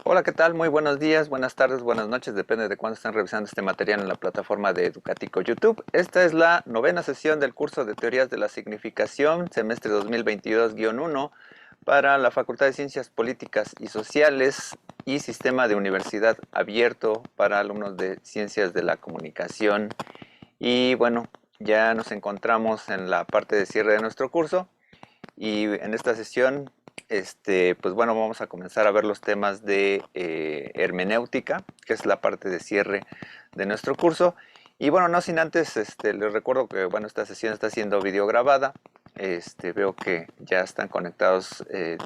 Hola, ¿qué tal? Muy buenos días, buenas tardes, buenas noches, depende de cuándo estén revisando este material en la plataforma de Educatico YouTube. Esta es la novena sesión del curso de Teorías de la Significación, semestre 2022-1, para la Facultad de Ciencias Políticas y Sociales y Sistema de Universidad Abierto para alumnos de Ciencias de la Comunicación. Y bueno, ya nos encontramos en la parte de cierre de nuestro curso. Y en esta sesión, pues bueno, vamos a comenzar a ver los temas de hermenéutica, que es la parte de cierre de nuestro curso. Y bueno, no sin antes, les recuerdo que bueno, esta sesión está siendo videograbada. Veo que ya están conectados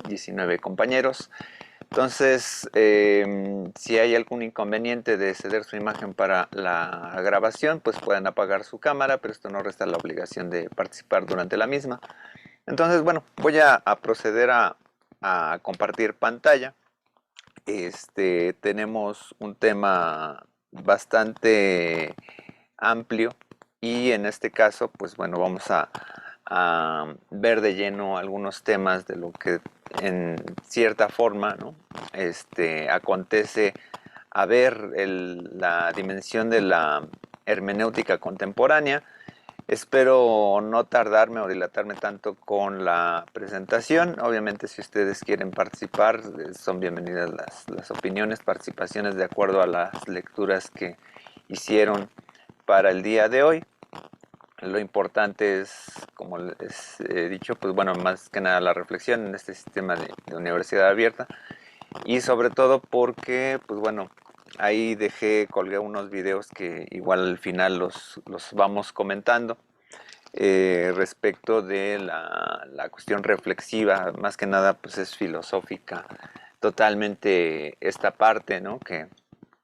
19 compañeros. Entonces, si hay algún inconveniente de ceder su imagen para la grabación, pues pueden apagar su cámara, pero esto no resta la obligación de participar durante la misma. Entonces, bueno, voy a proceder a compartir pantalla. Tenemos un tema bastante amplio y en este caso, pues bueno, vamos a ver de lleno algunos temas de lo que en cierta forma, ¿no? Acontece a ver la dimensión de la hermenéutica contemporánea. Espero no tardarme o dilatarme tanto con la presentación. Obviamente, si ustedes quieren participar, son bienvenidas las opiniones, participaciones de acuerdo a las lecturas que hicieron para el día de hoy. Lo importante es, como les he dicho, pues bueno, más que nada la reflexión en este sistema de universidad abierta. Y sobre todo porque, pues bueno, ahí colgué unos videos que igual al final los vamos comentando respecto de la cuestión reflexiva, más que nada pues es filosófica totalmente esta parte, ¿no? Que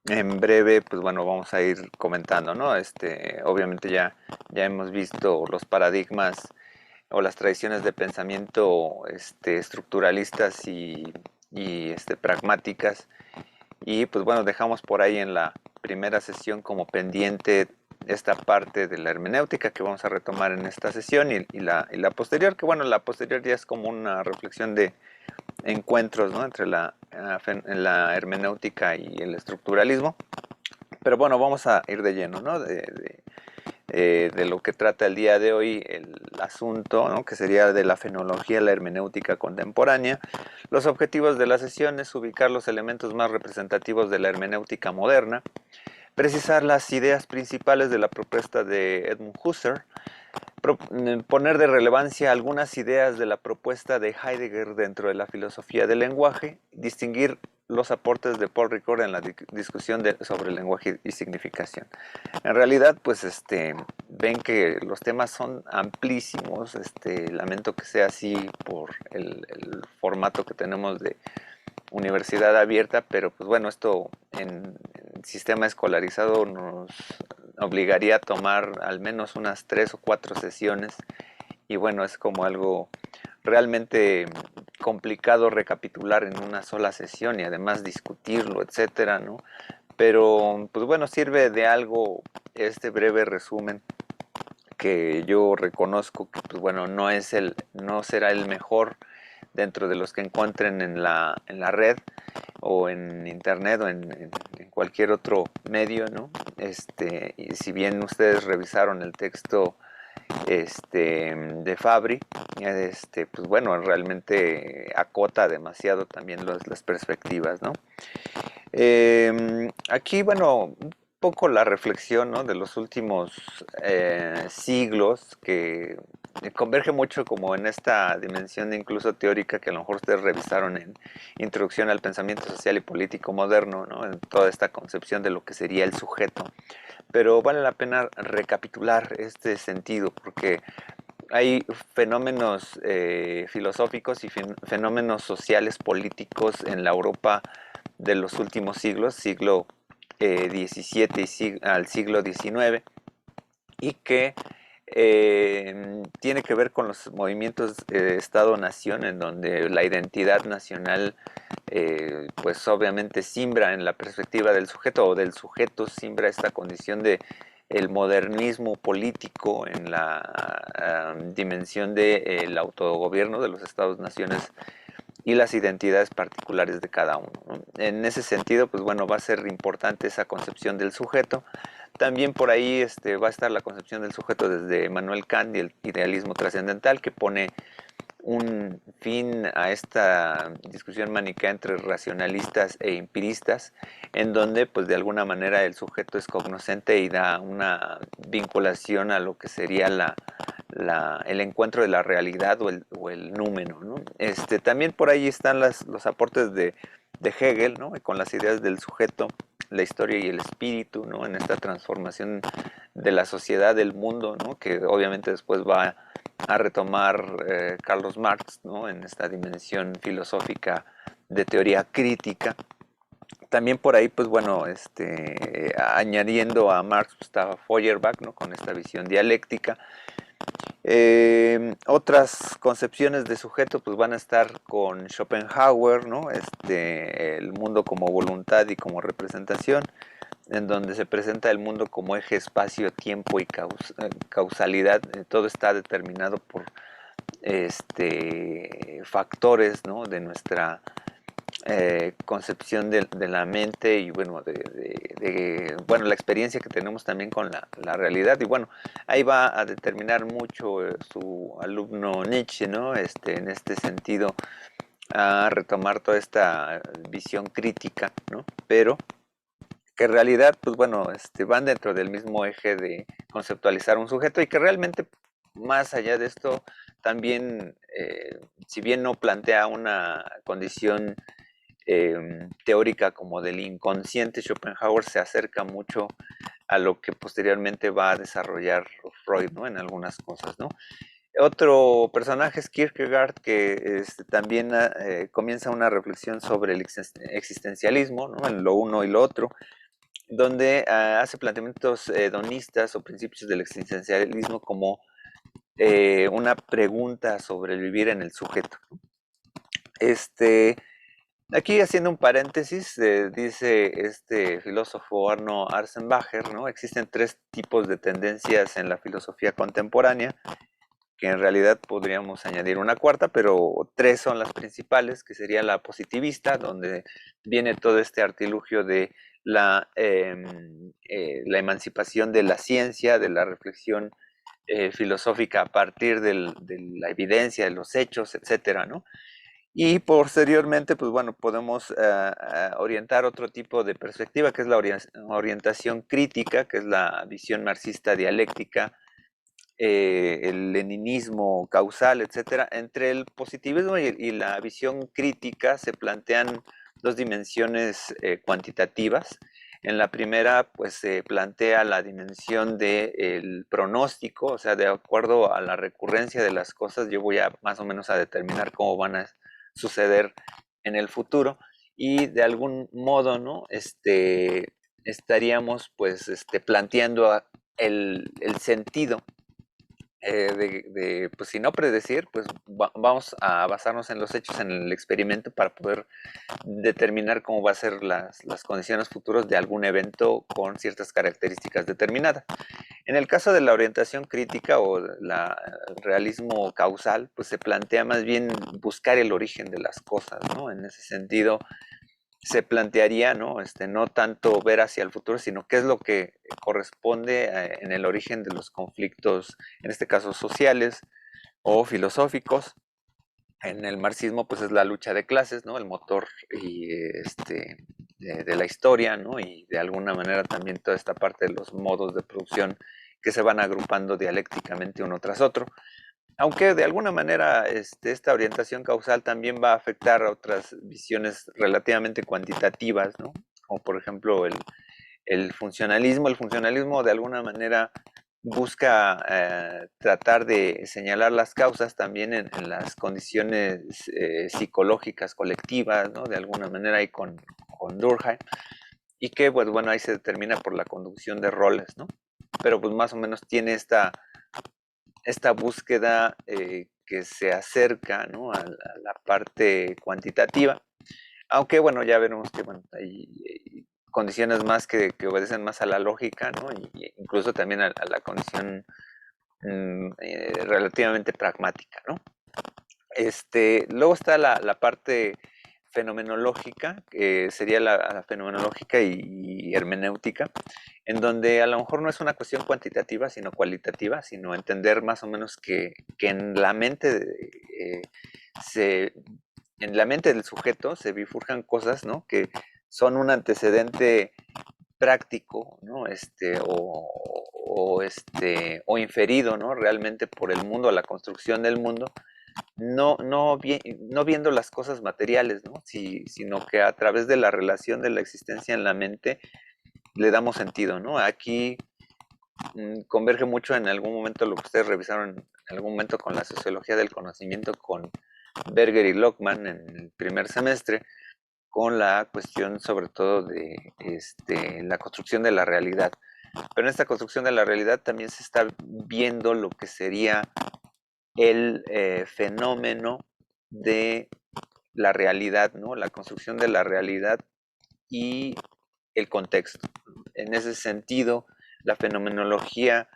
en breve pues bueno vamos a ir comentando, ¿no? Obviamente ya hemos visto los paradigmas o las tradiciones de pensamiento estructuralistas y pragmáticas, y pues bueno, dejamos por ahí en la primera sesión como pendiente esta parte de la hermenéutica que vamos a retomar en esta sesión, y la posterior, que bueno, la posterior ya es como una reflexión de encuentros, ¿no? Entre la hermenéutica y el estructuralismo. Pero bueno, vamos a ir de lleno, ¿no? De lo que trata el día de hoy el asunto, ¿no? Que sería de la fenología, la hermenéutica contemporánea. Los objetivos de la sesión es ubicar los elementos más representativos de la hermenéutica moderna, precisar las ideas principales de la propuesta de Edmund Husserl, poner de relevancia algunas ideas de la propuesta de Heidegger dentro de la filosofía del lenguaje, distinguir los aportes de Paul Ricoeur en la discusión sobre el lenguaje y significación. En realidad, pues ven que los temas son amplísimos. Lamento que sea así por el formato que tenemos de universidad abierta, pero pues bueno, esto en sistema escolarizado nos obligaría a tomar al menos unas 3 o 4 sesiones, y bueno, es como algo realmente complicado recapitular en una sola sesión y además discutirlo, etcétera, ¿no? Pero pues bueno, sirve de algo este breve resumen, que yo reconozco que pues bueno, no será el mejor dentro de los que encuentren en la red o en internet o en cualquier otro medio, ¿no? Y si bien ustedes revisaron el texto de Fabri, pues bueno, realmente acota demasiado también las perspectivas, ¿no? Aquí, bueno, un poco la reflexión, ¿no? De los últimos siglos, que converge mucho como en esta dimensión incluso teórica que a lo mejor ustedes revisaron en Introducción al Pensamiento Social y Político Moderno, ¿no? En toda esta concepción de lo que sería el sujeto. Pero vale la pena recapitular este sentido, porque hay fenómenos filosóficos y fenómenos sociales políticos en la Europa de los últimos siglos, siglo XVII al siglo XIX, y que tiene que ver con los movimientos Estado-Nación, en donde la identidad nacional pues obviamente simbra en la perspectiva del sujeto, o del sujeto simbra esta condición de el modernismo político en la dimensión del autogobierno de los Estados-naciones y las identidades particulares de cada uno, ¿no? En ese sentido, pues bueno, va a ser importante esa concepción del sujeto. También por ahí va a estar la concepción del sujeto desde Immanuel Kant y el idealismo trascendental, que pone un fin a esta discusión maniquea entre racionalistas e empiristas, en donde pues de alguna manera el sujeto es cognoscente y da una vinculación a lo que sería el encuentro de la realidad o el número, ¿no? También por ahí están los aportes de Hegel, ¿no? Con las ideas del sujeto, la historia y el espíritu, ¿no? En esta transformación de la sociedad, del mundo, ¿no? Que obviamente después va a retomar Carlos Marx, ¿no? En esta dimensión filosófica de teoría crítica. También por ahí, pues bueno, añadiendo a Marx, pues, estaba Feuerbach, ¿no? Con esta visión dialéctica. Otras concepciones de sujeto pues van a estar con Schopenhauer, ¿no? El mundo como voluntad y como representación, en donde se presenta el mundo como eje espacio, tiempo y causalidad. Todo está determinado por factores, ¿no? De nuestra concepción de la mente y bueno, bueno, la experiencia que tenemos también con la realidad. Y bueno, ahí va a determinar mucho su alumno Nietzsche, ¿no? En este sentido, a retomar toda esta visión crítica, ¿no? Pero que en realidad, pues bueno, van dentro del mismo eje de conceptualizar un sujeto y que realmente, más allá de esto, también, si bien no plantea una condición teórica como del inconsciente, Schopenhauer se acerca mucho a lo que posteriormente va a desarrollar Freud, ¿no? En algunas cosas, ¿no? Otro personaje es Kierkegaard, que también comienza una reflexión sobre el existencialismo, ¿no? En lo uno y lo otro, donde hace planteamientos hedonistas o principios del existencialismo como una pregunta sobre el vivir en el sujeto. Aquí haciendo un paréntesis, dice este filósofo Arno Arzenbacher, ¿no? Existen tres tipos de tendencias en la filosofía contemporánea, que en realidad podríamos añadir una cuarta, pero tres son las principales, que sería la positivista, donde viene todo este artilugio de la emancipación de la ciencia, de la reflexión filosófica a partir de la evidencia, de los hechos, etcétera, ¿no? Y posteriormente, pues bueno, podemos orientar otro tipo de perspectiva, que es la orientación crítica, que es la visión marxista dialéctica, el leninismo causal, etcétera. Entre el positivismo y la visión crítica se plantean dos dimensiones cuantitativas. En la primera, pues se plantea la dimensión del pronóstico, o sea, de acuerdo a la recurrencia de las cosas, yo voy a más o menos a determinar cómo van a suceder en el futuro y de algún modo, ¿no? Estaríamos pues planteando el sentido pues si no predecir, pues vamos a basarnos en los hechos, en el experimento para poder determinar cómo va a ser las condiciones futuras de algún evento con ciertas características determinadas. En el caso de la orientación crítica o el realismo causal, pues se plantea más bien buscar el origen de las cosas, ¿no? En ese sentido, se plantearía, ¿no? No tanto ver hacia el futuro, sino qué es lo que corresponde en el origen de los conflictos, en este caso sociales o filosóficos. En el marxismo, pues es la lucha de clases, ¿no? El motor y, de la historia, ¿no? Y de alguna manera también toda esta parte de los modos de producción que se van agrupando dialécticamente uno tras otro. Aunque de alguna manera esta orientación causal también va a afectar a otras visiones relativamente cuantitativas, ¿no? Como por ejemplo el funcionalismo. El funcionalismo de alguna manera busca tratar de señalar las causas también en las condiciones psicológicas colectivas, ¿no? De alguna manera ahí con Durkheim, y que pues bueno, ahí se determina por la conducción de roles, ¿no? Pero pues más o menos tiene esta búsqueda que se acerca, ¿no? A la parte cuantitativa, aunque bueno, ya veremos que bueno, hay condiciones más que obedecen más a la lógica, ¿no? Y incluso también a la condición relativamente pragmática, ¿no? Luego está la parte fenomenológica, que sería la fenomenológica y hermenéutica, en donde a lo mejor no es una cuestión cuantitativa, sino cualitativa, sino entender más o menos que se, en la mente del sujeto se bifurcan cosas, ¿no? Que son un antecedente práctico, ¿no? O inferido, ¿no? Realmente por el mundo, la construcción del mundo, no viendo las cosas materiales, ¿no? Sino que a través de la relación de la existencia en la mente le damos sentido, ¿no? Aquí converge mucho en algún momento lo que ustedes revisaron en algún momento con la sociología del conocimiento con Berger y Lockman en el primer semestre, con la cuestión sobre todo de la construcción de la realidad. Pero en esta construcción de la realidad también se está viendo lo que sería el fenómeno de la realidad, ¿no? La construcción de la realidad y el contexto. En ese sentido, la fenomenología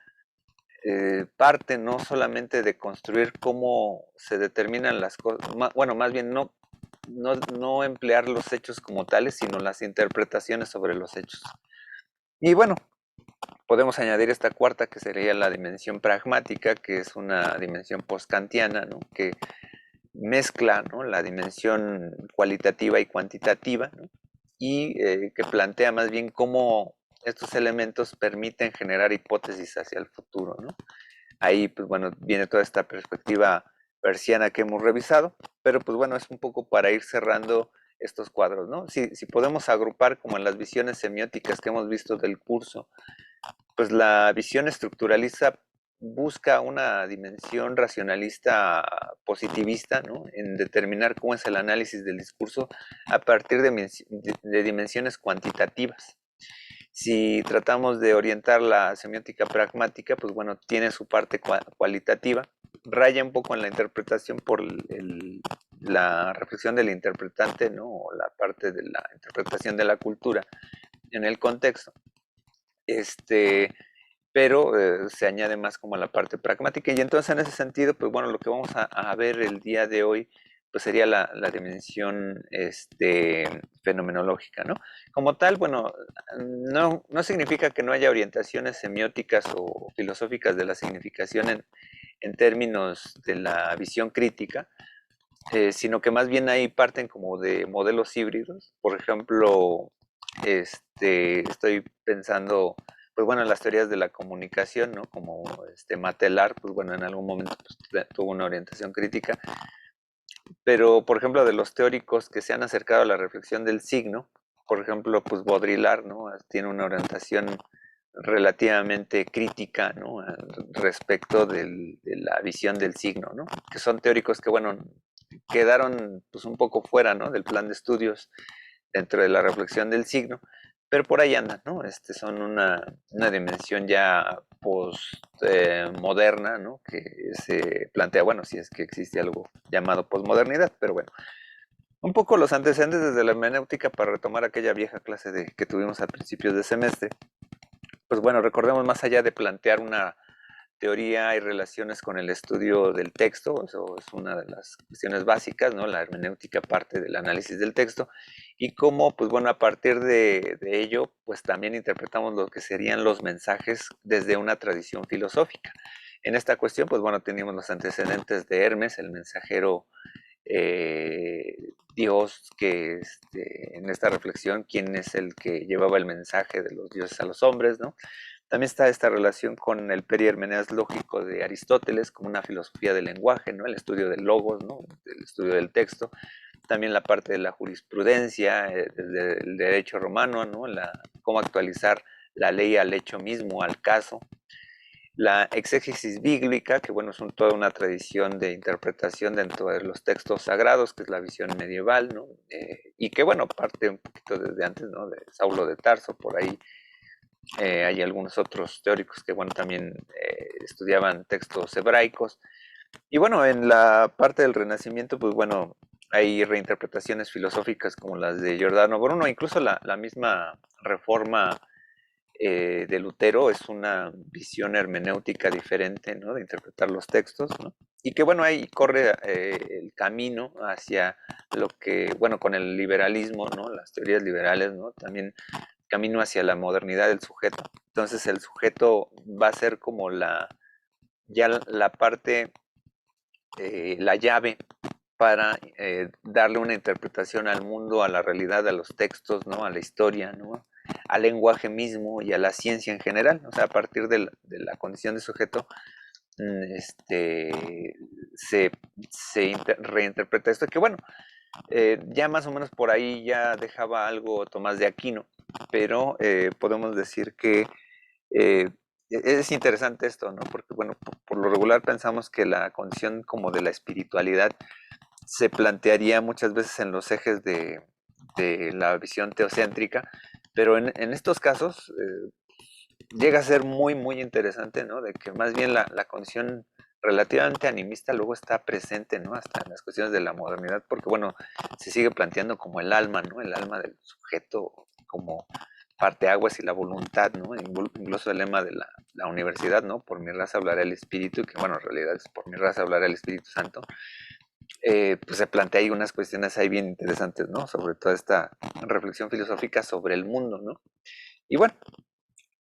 parte no solamente de construir cómo se determinan las cosas, bueno, más bien no emplear los hechos como tales, sino las interpretaciones sobre los hechos. Y bueno, podemos añadir esta cuarta, que sería la dimensión pragmática, que es una dimensión post-kantiana, ¿no? Que mezcla, ¿no? La dimensión cualitativa y cuantitativa, ¿no? Y que plantea más bien cómo estos elementos permiten generar hipótesis hacia el futuro, ¿no? Ahí, pues bueno, viene toda esta perspectiva persiana que hemos revisado, pero pues bueno, es un poco para ir cerrando estos cuadros, ¿no? Si podemos agrupar como en las visiones semióticas que hemos visto del curso, pues la visión estructuralista busca una dimensión racionalista positivista, ¿no? En determinar cómo es el análisis del discurso a partir de dimensiones cuantitativas. Si tratamos de orientar la semiótica pragmática, pues bueno, tiene su parte cualitativa, raya un poco en la interpretación por la reflexión del interpretante, ¿no? O la parte de la interpretación de la cultura en el contexto. Pero se añade más como la parte pragmática. Y entonces en ese sentido, pues bueno, lo que vamos a ver el día de hoy, pues sería la dimensión fenomenológica, ¿no? Como tal, bueno, no significa que no haya orientaciones semióticas o filosóficas de la significación en términos de la visión crítica, sino que más bien ahí parten como de modelos híbridos. Por ejemplo, estoy pensando, pues bueno, en las teorías de la comunicación, ¿no? Como Matelar, pues bueno, en algún momento pues, tuvo una orientación crítica, pero por ejemplo, de los teóricos que se han acercado a la reflexión del signo, por ejemplo, pues Baudrillard, ¿no? Tiene una orientación relativamente crítica, ¿no? Respecto de la visión del signo, ¿no? Que son teóricos que, bueno, quedaron pues un poco fuera, ¿no? Del plan de estudios dentro de la reflexión del signo, pero por ahí andan, ¿no? Son una dimensión ya postmoderna, ¿no? Que se plantea, bueno, si es que existe algo llamado posmodernidad, pero bueno. Un poco los antecedentes desde la hermenéutica para retomar aquella vieja clase que tuvimos a principios de semestre. Pues bueno, recordemos más allá de plantear una teoría y relaciones con el estudio del texto, eso es una de las cuestiones básicas, ¿no? La hermenéutica parte del análisis del texto y cómo, pues bueno, a partir de ello, pues también interpretamos lo que serían los mensajes desde una tradición filosófica. En esta cuestión, pues bueno, teníamos los antecedentes de Hermes, el mensajero Dios, que en esta reflexión, quién es el que llevaba el mensaje de los dioses a los hombres, ¿no? También está esta relación con el perihermeneas lógico de Aristóteles, como una filosofía del lenguaje, ¿no? El estudio del logos, ¿no? El estudio del texto. También la parte de la jurisprudencia, del derecho romano, ¿no? Cómo actualizar la ley al hecho mismo, al caso. La exégesis bíblica, que bueno, es toda una tradición de interpretación dentro de los textos sagrados, que es la visión medieval, ¿no? Y que bueno, parte un poquito desde antes, ¿no? De Saulo de Tarso, por ahí hay algunos otros teóricos que, bueno, también estudiaban textos hebraicos. Y bueno, en la parte del Renacimiento, pues bueno, hay reinterpretaciones filosóficas como las de Giordano Bruno, incluso la misma reforma de Lutero es una visión hermenéutica diferente, ¿no? De interpretar los textos, ¿no? Y que bueno, ahí corre el camino hacia lo que, bueno, con el liberalismo, ¿no? Las teorías liberales, ¿no? También camino hacia la modernidad del sujeto. Entonces el sujeto va a ser como ya la parte, la llave para darle una interpretación al mundo, a la realidad, a los textos, ¿no? A la historia, ¿no? Al lenguaje mismo y a la ciencia en general. O sea, a partir de la condición de sujeto, este, se reinterpreta esto, que bueno, ya más o menos por ahí ya dejaba algo Tomás de Aquino, pero podemos decir que eh, es interesante esto, ¿no? Porque bueno, por lo regular pensamos que la condición como de la espiritualidad se plantearía muchas veces en los ejes de la visión teocéntrica, pero en estos casos llega a ser muy, muy interesante, ¿no? De que más bien la condición relativamente animista luego está presente, ¿no? Hasta en las cuestiones de la modernidad, porque bueno, se sigue planteando como el alma, ¿no? El alma del sujeto como parteaguas y la voluntad, ¿no? Incluso el lema de la universidad, ¿no? Por mi raza hablará el Espíritu, que bueno, en realidad es por mi raza hablará el Espíritu Santo. Pues se plantea ahí unas cuestiones ahí bien interesantes, ¿no? Sobre toda esta reflexión filosófica sobre el mundo, ¿no? Y bueno,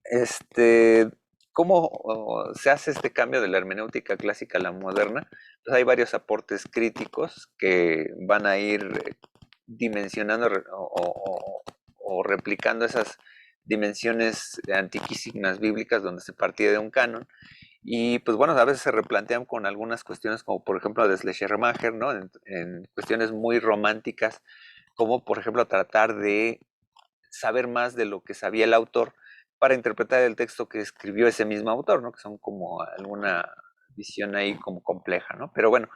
este, ¿cómo se hace este cambio de la hermenéutica clásica a la moderna? Pues hay varios aportes críticos que van a ir dimensionando o replicando esas dimensiones antiquísimas bíblicas donde se partía de un canon. Y pues bueno, a veces se replantean con algunas cuestiones como por ejemplo de Schleiermacher, ¿no? En cuestiones muy románticas, como por ejemplo tratar de saber más de lo que sabía el autor para interpretar el texto que escribió ese mismo autor, ¿no? Que son como alguna visión ahí como compleja, ¿no? Pero bueno,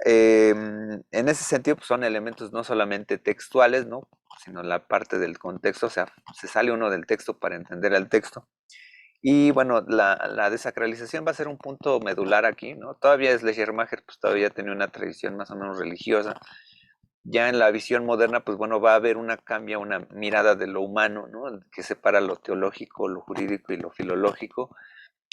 en ese sentido pues son elementos no solamente textuales, ¿no? Sino la parte del contexto, o sea, se sale uno del texto para entender el texto. Y bueno, la desacralización va a ser un punto medular aquí, ¿no? Todavía Schleiermacher pues todavía tenía una tradición más o menos religiosa. Ya en la visión moderna, pues bueno, va a haber una cambia, una mirada de lo humano, ¿no? Que separa lo teológico, lo jurídico y lo filológico,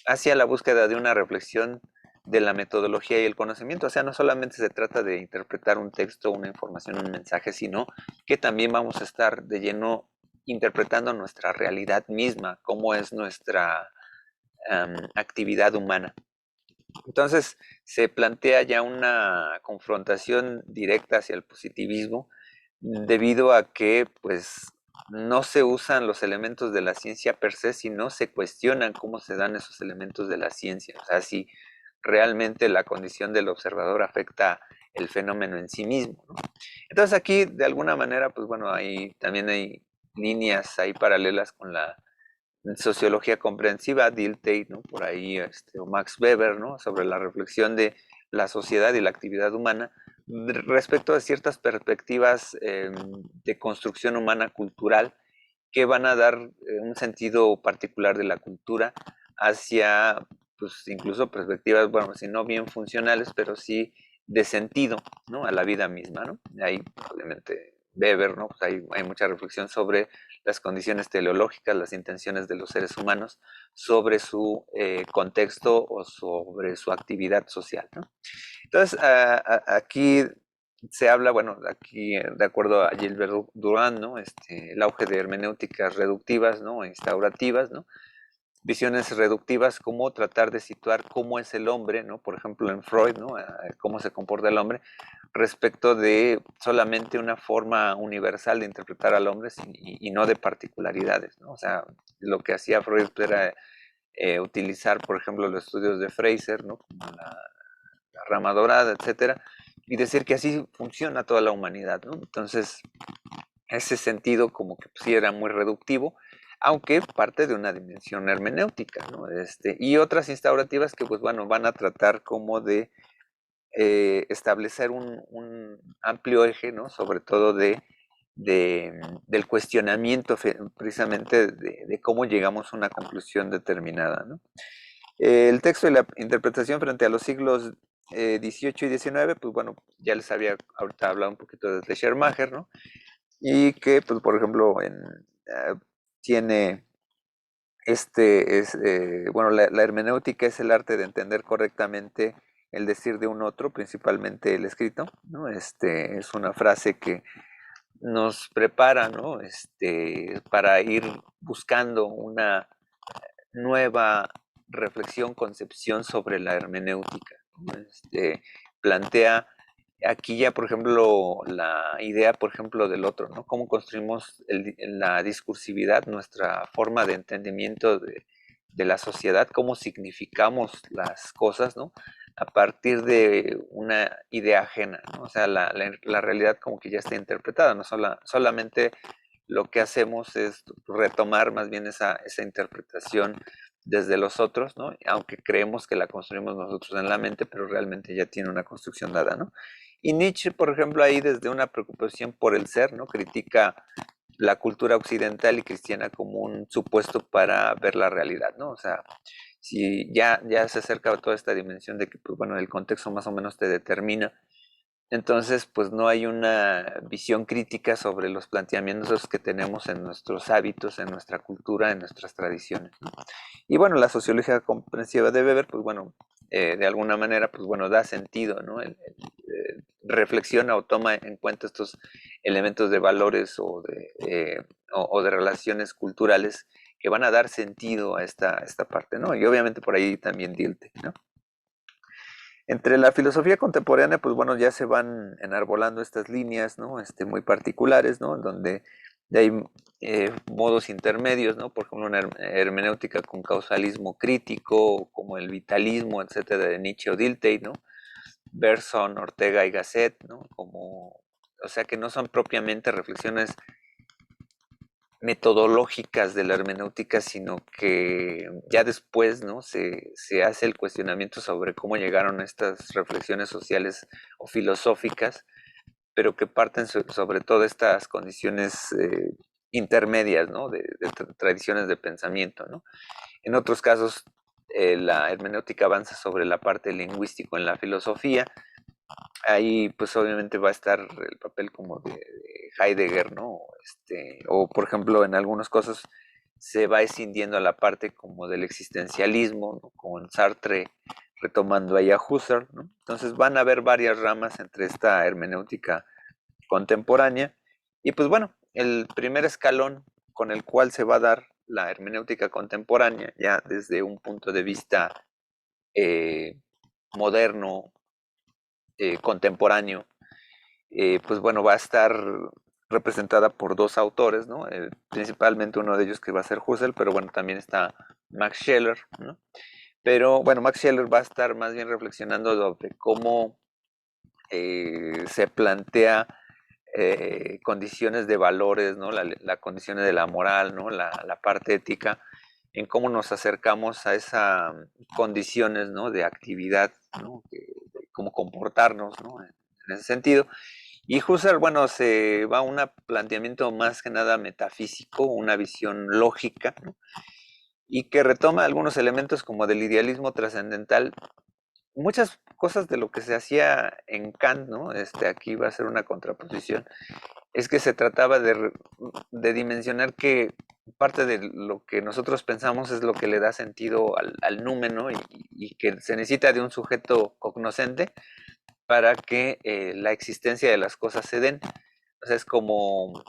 hacia la búsqueda de una reflexión de la metodología y el conocimiento. O sea, no solamente se trata de interpretar un texto, una información, un mensaje, sino que también vamos a estar de lleno interpretando nuestra realidad misma, cómo es nuestra actividad humana. Entonces se plantea ya una confrontación directa hacia el positivismo debido a que pues no se usan los elementos de la ciencia per se, sino se cuestionan cómo se dan esos elementos de la ciencia. O sea, si realmente la condición del observador afecta el fenómeno en sí mismo, ¿no? Entonces aquí de alguna manera, pues bueno, también hay líneas ahí paralelas con la sociología comprensiva, Dilthey, ¿no? Por ahí, o Max Weber, ¿no? Sobre la reflexión de la sociedad y la actividad humana respecto a ciertas perspectivas de construcción humana cultural que van a dar un sentido particular de la cultura hacia, pues incluso perspectivas, bueno, si no bien funcionales, pero sí de sentido, ¿no? A la vida misma, ¿no? Ahí, obviamente, Weber, ¿no? Pues hay mucha reflexión sobre las condiciones teleológicas, las intenciones de los seres humanos, sobre su contexto o sobre su actividad social, ¿no? Entonces, aquí se habla, bueno, aquí de acuerdo a Gilbert Durand, ¿no? El auge de hermenéuticas reductivas, ¿no? Instaurativas, ¿no? Visiones reductivas, como tratar de situar cómo es el hombre, ¿no? Por ejemplo, en Freud, ¿no? Cómo se comporta el hombre respecto de solamente una forma universal de interpretar al hombre y no de particularidades, ¿no? O sea, lo que hacía Freud era utilizar, por ejemplo, los estudios de Fraser, ¿no? Como la rama dorada, etcétera, y decir que así funciona toda la humanidad, ¿no? Entonces, ese sentido como que sí era muy reductivo, aunque parte de una dimensión hermenéutica, ¿no? Y otras instaurativas que, pues bueno, van a tratar como de establecer un amplio eje, ¿no? Sobre todo del cuestionamiento precisamente de cómo llegamos a una conclusión determinada, ¿no? El texto y la interpretación frente a los siglos XVIII y XIX, pues bueno, ya les había ahorita hablado un poquito de Schleiermacher, ¿no? Y que, pues por ejemplo, tiene bueno, la hermenéutica es el arte de entender correctamente el decir de un otro, principalmente el escrito, ¿no? Es una frase que nos prepara, ¿no? Para ir buscando una nueva reflexión, concepción sobre la hermenéutica, ¿no? Plantea aquí ya, por ejemplo, la idea, por ejemplo, del otro, ¿no? Cómo construimos la discursividad, nuestra forma de entendimiento de la sociedad, cómo significamos las cosas, ¿no? A partir de una idea ajena, ¿no? O sea, la realidad como que ya está interpretada, no solamente lo que hacemos es retomar más bien esa interpretación desde los otros, ¿no? Aunque creemos que la construimos nosotros en la mente, pero realmente ya tiene una construcción dada, ¿no? Y Nietzsche, por ejemplo, ahí desde una preocupación por el ser, ¿no? Critica la cultura occidental y cristiana como un supuesto para ver la realidad, ¿no? O sea, si ya se acerca toda esta dimensión de que, pues bueno, el contexto más o menos te determina, entonces, pues no hay una visión crítica sobre los planteamientos que tenemos en nuestros hábitos, en nuestra cultura, en nuestras tradiciones, ¿no? Y bueno, la sociología comprensiva de Weber, pues bueno, de alguna manera, pues bueno, da sentido, ¿no? Reflexiona o toma en cuenta estos elementos de valores o de relaciones culturales que van a dar sentido a esta parte, ¿no? Y obviamente por ahí también Dilthey, ¿no? Entre la filosofía contemporánea, pues bueno, ya se van enarbolando estas líneas, ¿no? Muy particulares, ¿no? Donde hay modos intermedios, ¿no? Por ejemplo, una hermenéutica con causalismo crítico, como el vitalismo, etcétera, de Nietzsche o Dilthey, ¿no? Bergson, Ortega y Gasset, ¿no? O sea, que no son propiamente reflexiones metodológicas de la hermenéutica, sino que ya después, ¿no? Se hace el cuestionamiento sobre cómo llegaron a estas reflexiones sociales o filosóficas, pero que parten sobre todo estas condiciones intermedias, ¿no? De tradiciones de pensamiento, ¿no? En otros casos, la hermenéutica avanza sobre la parte lingüística en la filosofía. Ahí pues obviamente va a estar el papel como de Heidegger, ¿no? O por ejemplo en algunas cosas se va escindiendo a la parte como del existencialismo, ¿no? Como en Sartre retomando ahí a Husserl, ¿no? Entonces van a haber varias ramas entre esta hermenéutica contemporánea y pues bueno, el primer escalón con el cual se va a dar la hermenéutica contemporánea ya desde un punto de vista eh, moderno, contemporáneo, pues bueno, va a estar representada por dos autores, ¿no? Principalmente uno de ellos que va a ser Husserl, pero bueno, también está Max Scheler, ¿no? Pero bueno, Max Scheler va a estar más bien reflexionando sobre cómo se plantea condiciones de valores, ¿no? La condiciones de la moral, ¿no? La parte ética, en cómo nos acercamos a esas condiciones, ¿no? De actividad, ¿no? De cómo comportarnos, ¿no? En ese sentido. Y Husserl, bueno, se va a un planteamiento más que nada metafísico, una visión lógica, ¿no? Y que retoma algunos elementos como del idealismo trascendental. Muchas cosas de lo que se hacía en Kant, ¿no? Aquí va a ser una contraposición, es que se trataba de dimensionar que parte de lo que nosotros pensamos es lo que le da sentido al númeno y que se necesita de un sujeto cognoscente para que la existencia de las cosas se den. O sea, es como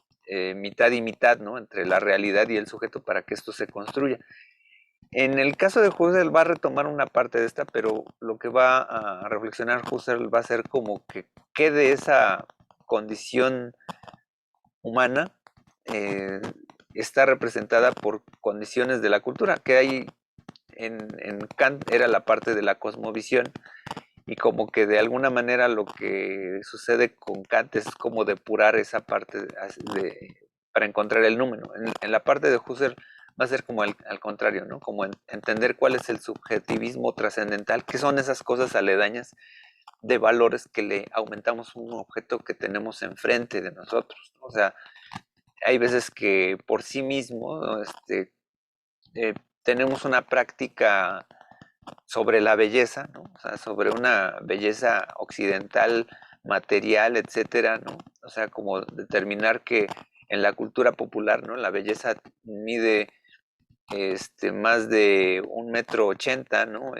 mitad y mitad, ¿no? Entre la realidad y el sujeto para que esto se construya. En el caso de Husserl va a retomar una parte de esta, pero lo que va a reflexionar Husserl va a ser como que quede esa condición humana eh, está representada por condiciones de la cultura, que hay en Kant era la parte de la cosmovisión, y como que de alguna manera lo que sucede con Kant es como depurar esa parte para encontrar el número. En la parte de Husserl va a ser como al contrario, ¿no? Como entender cuál es el subjetivismo trascendental, qué son esas cosas aledañas de valores que le aumentamos a un objeto que tenemos enfrente de nosotros, ¿no? O sea, hay veces que por sí mismo, ¿no? Eh, tenemos una práctica sobre la belleza, ¿no? O sea, sobre una belleza occidental, material, etcétera, ¿no? O sea, como determinar que en la cultura popular, ¿no? La belleza mide más de 1,80 m, ¿no?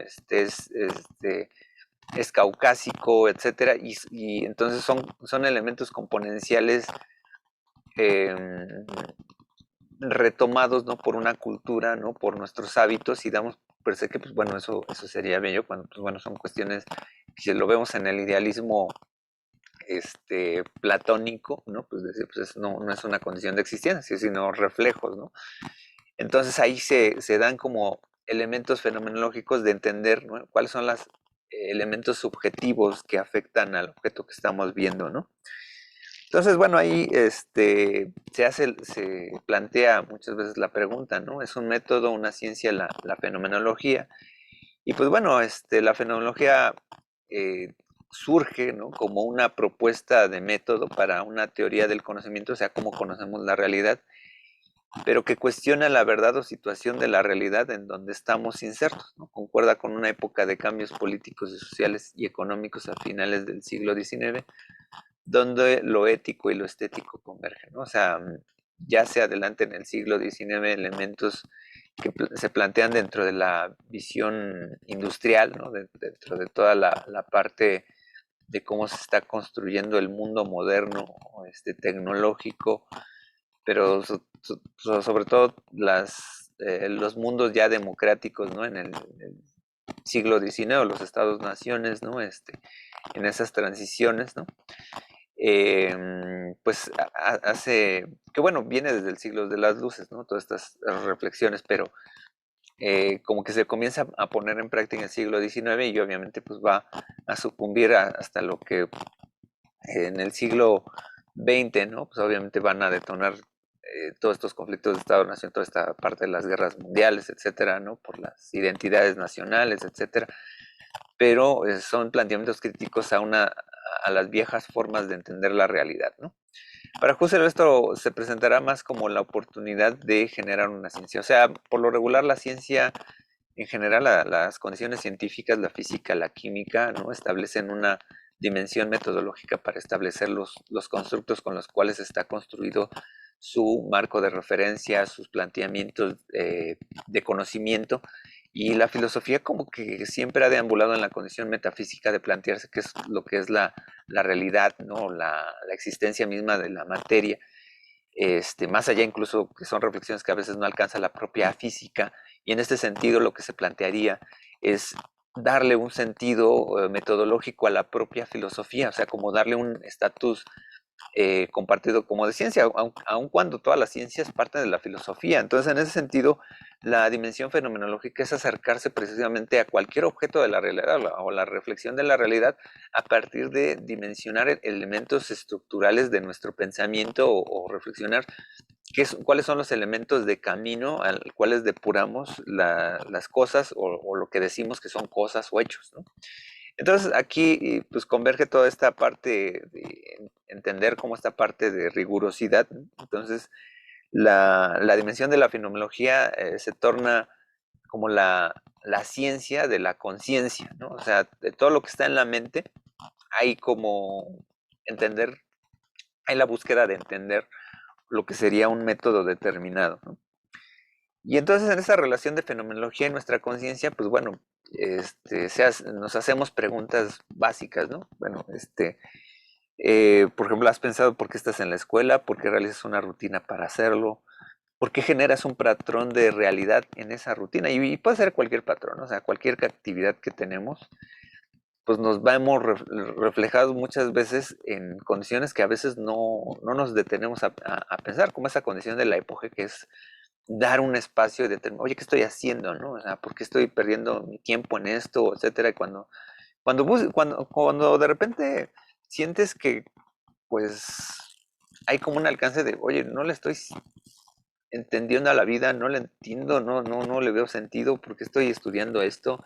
Es caucásico, etcétera, y entonces son elementos componenciales em, retomados, ¿no? Por una cultura, ¿no? Por nuestros hábitos y damos per se que, pues bueno, eso sería bello cuando, pues bueno, son cuestiones que si lo vemos en el idealismo platónico, ¿no? Pues decir, pues no es una condición de existencia, sino reflejos, ¿no? Entonces ahí se dan como elementos fenomenológicos de entender, ¿no? Cuáles son los elementos subjetivos que afectan al objeto que estamos viendo, ¿no? Entonces, bueno, ahí se plantea muchas veces la pregunta, ¿no? ¿Es un método, una ciencia, la fenomenología? Y pues bueno, la fenomenología eh, surge, ¿no? Como una propuesta de método para una teoría del conocimiento, o sea, cómo conocemos la realidad, pero que cuestiona la verdad o situación de la realidad en donde estamos insertos, ¿no? Concuerda con una época de cambios políticos y sociales y económicos a finales del siglo XIX, donde lo ético y lo estético convergen, ¿no? O sea, ya se adelante en el siglo XIX elementos que se plantean dentro de la visión industrial, ¿no? Dentro de toda la parte de cómo se está construyendo el mundo moderno, tecnológico, pero sobre todo los mundos ya democráticos, ¿no? En el siglo XIX, los estados-naciones, ¿no? En esas transiciones, ¿no? Pues hace, que bueno, viene desde el siglo de las luces, ¿no? Todas estas reflexiones, pero como que se comienza a poner en práctica en el siglo XIX y obviamente pues va a sucumbir hasta lo que en el siglo XX, ¿no? Pues obviamente van a detonar todos estos conflictos de Estado-Nación, toda esta parte de las guerras mundiales, etcétera, ¿no? Por las identidades nacionales, etcétera. Pero son planteamientos críticos a las viejas formas de entender la realidad, ¿no? Para Husserl esto se presentará más como la oportunidad de generar una ciencia. O sea, por lo regular la ciencia, en general las condiciones científicas, la física, la química, ¿no? Establecen una dimensión metodológica para establecer los constructos con los cuales está construido su marco de referencia, sus planteamientos de conocimiento, y la filosofía como que siempre ha deambulado en la condición metafísica de plantearse qué es lo que es la realidad, ¿no? La existencia misma de la materia, más allá incluso que son reflexiones que a veces no alcanza la propia física, y en este sentido lo que se plantearía es darle un sentido metodológico a la propia filosofía, o sea, como darle un estatus compartido como de ciencia, aun cuando todas las ciencias parten de la filosofía. Entonces, en ese sentido, la dimensión fenomenológica es acercarse precisamente a cualquier objeto de la realidad o la reflexión de la realidad a partir de dimensionar elementos estructurales de nuestro pensamiento o reflexionar cuáles son los elementos de camino al cuales depuramos las cosas o lo que decimos que son cosas o hechos, ¿no? Entonces aquí pues converge toda esta parte de entender como esta parte de rigurosidad, ¿no? Entonces la dimensión de la fenomenología se torna como la ciencia de la conciencia, ¿no? O sea, de todo lo que está en la mente, hay como entender, hay la búsqueda de entender lo que sería un método determinado, ¿no? Y entonces en esa relación de fenomenología y nuestra conciencia, pues bueno, nos hacemos preguntas básicas, ¿no? Bueno, por ejemplo, ¿has pensado por qué estás en la escuela? ¿Por qué realizas una rutina para hacerlo? ¿Por qué generas un patrón de realidad en esa rutina? Y puede ser cualquier patrón, ¿no? O sea, cualquier actividad que tenemos, pues nos vemos reflejados muchas veces en condiciones que a veces no nos detenemos a pensar, como esa condición de la época que es dar un espacio y determinar, oye, ¿qué estoy haciendo, no? O sea, ¿por qué estoy perdiendo mi tiempo en esto, etcétera? Y cuando de repente sientes que, pues, hay como un alcance de, oye, no le estoy entendiendo a la vida, no le entiendo, no le veo sentido, ¿por qué estoy estudiando esto?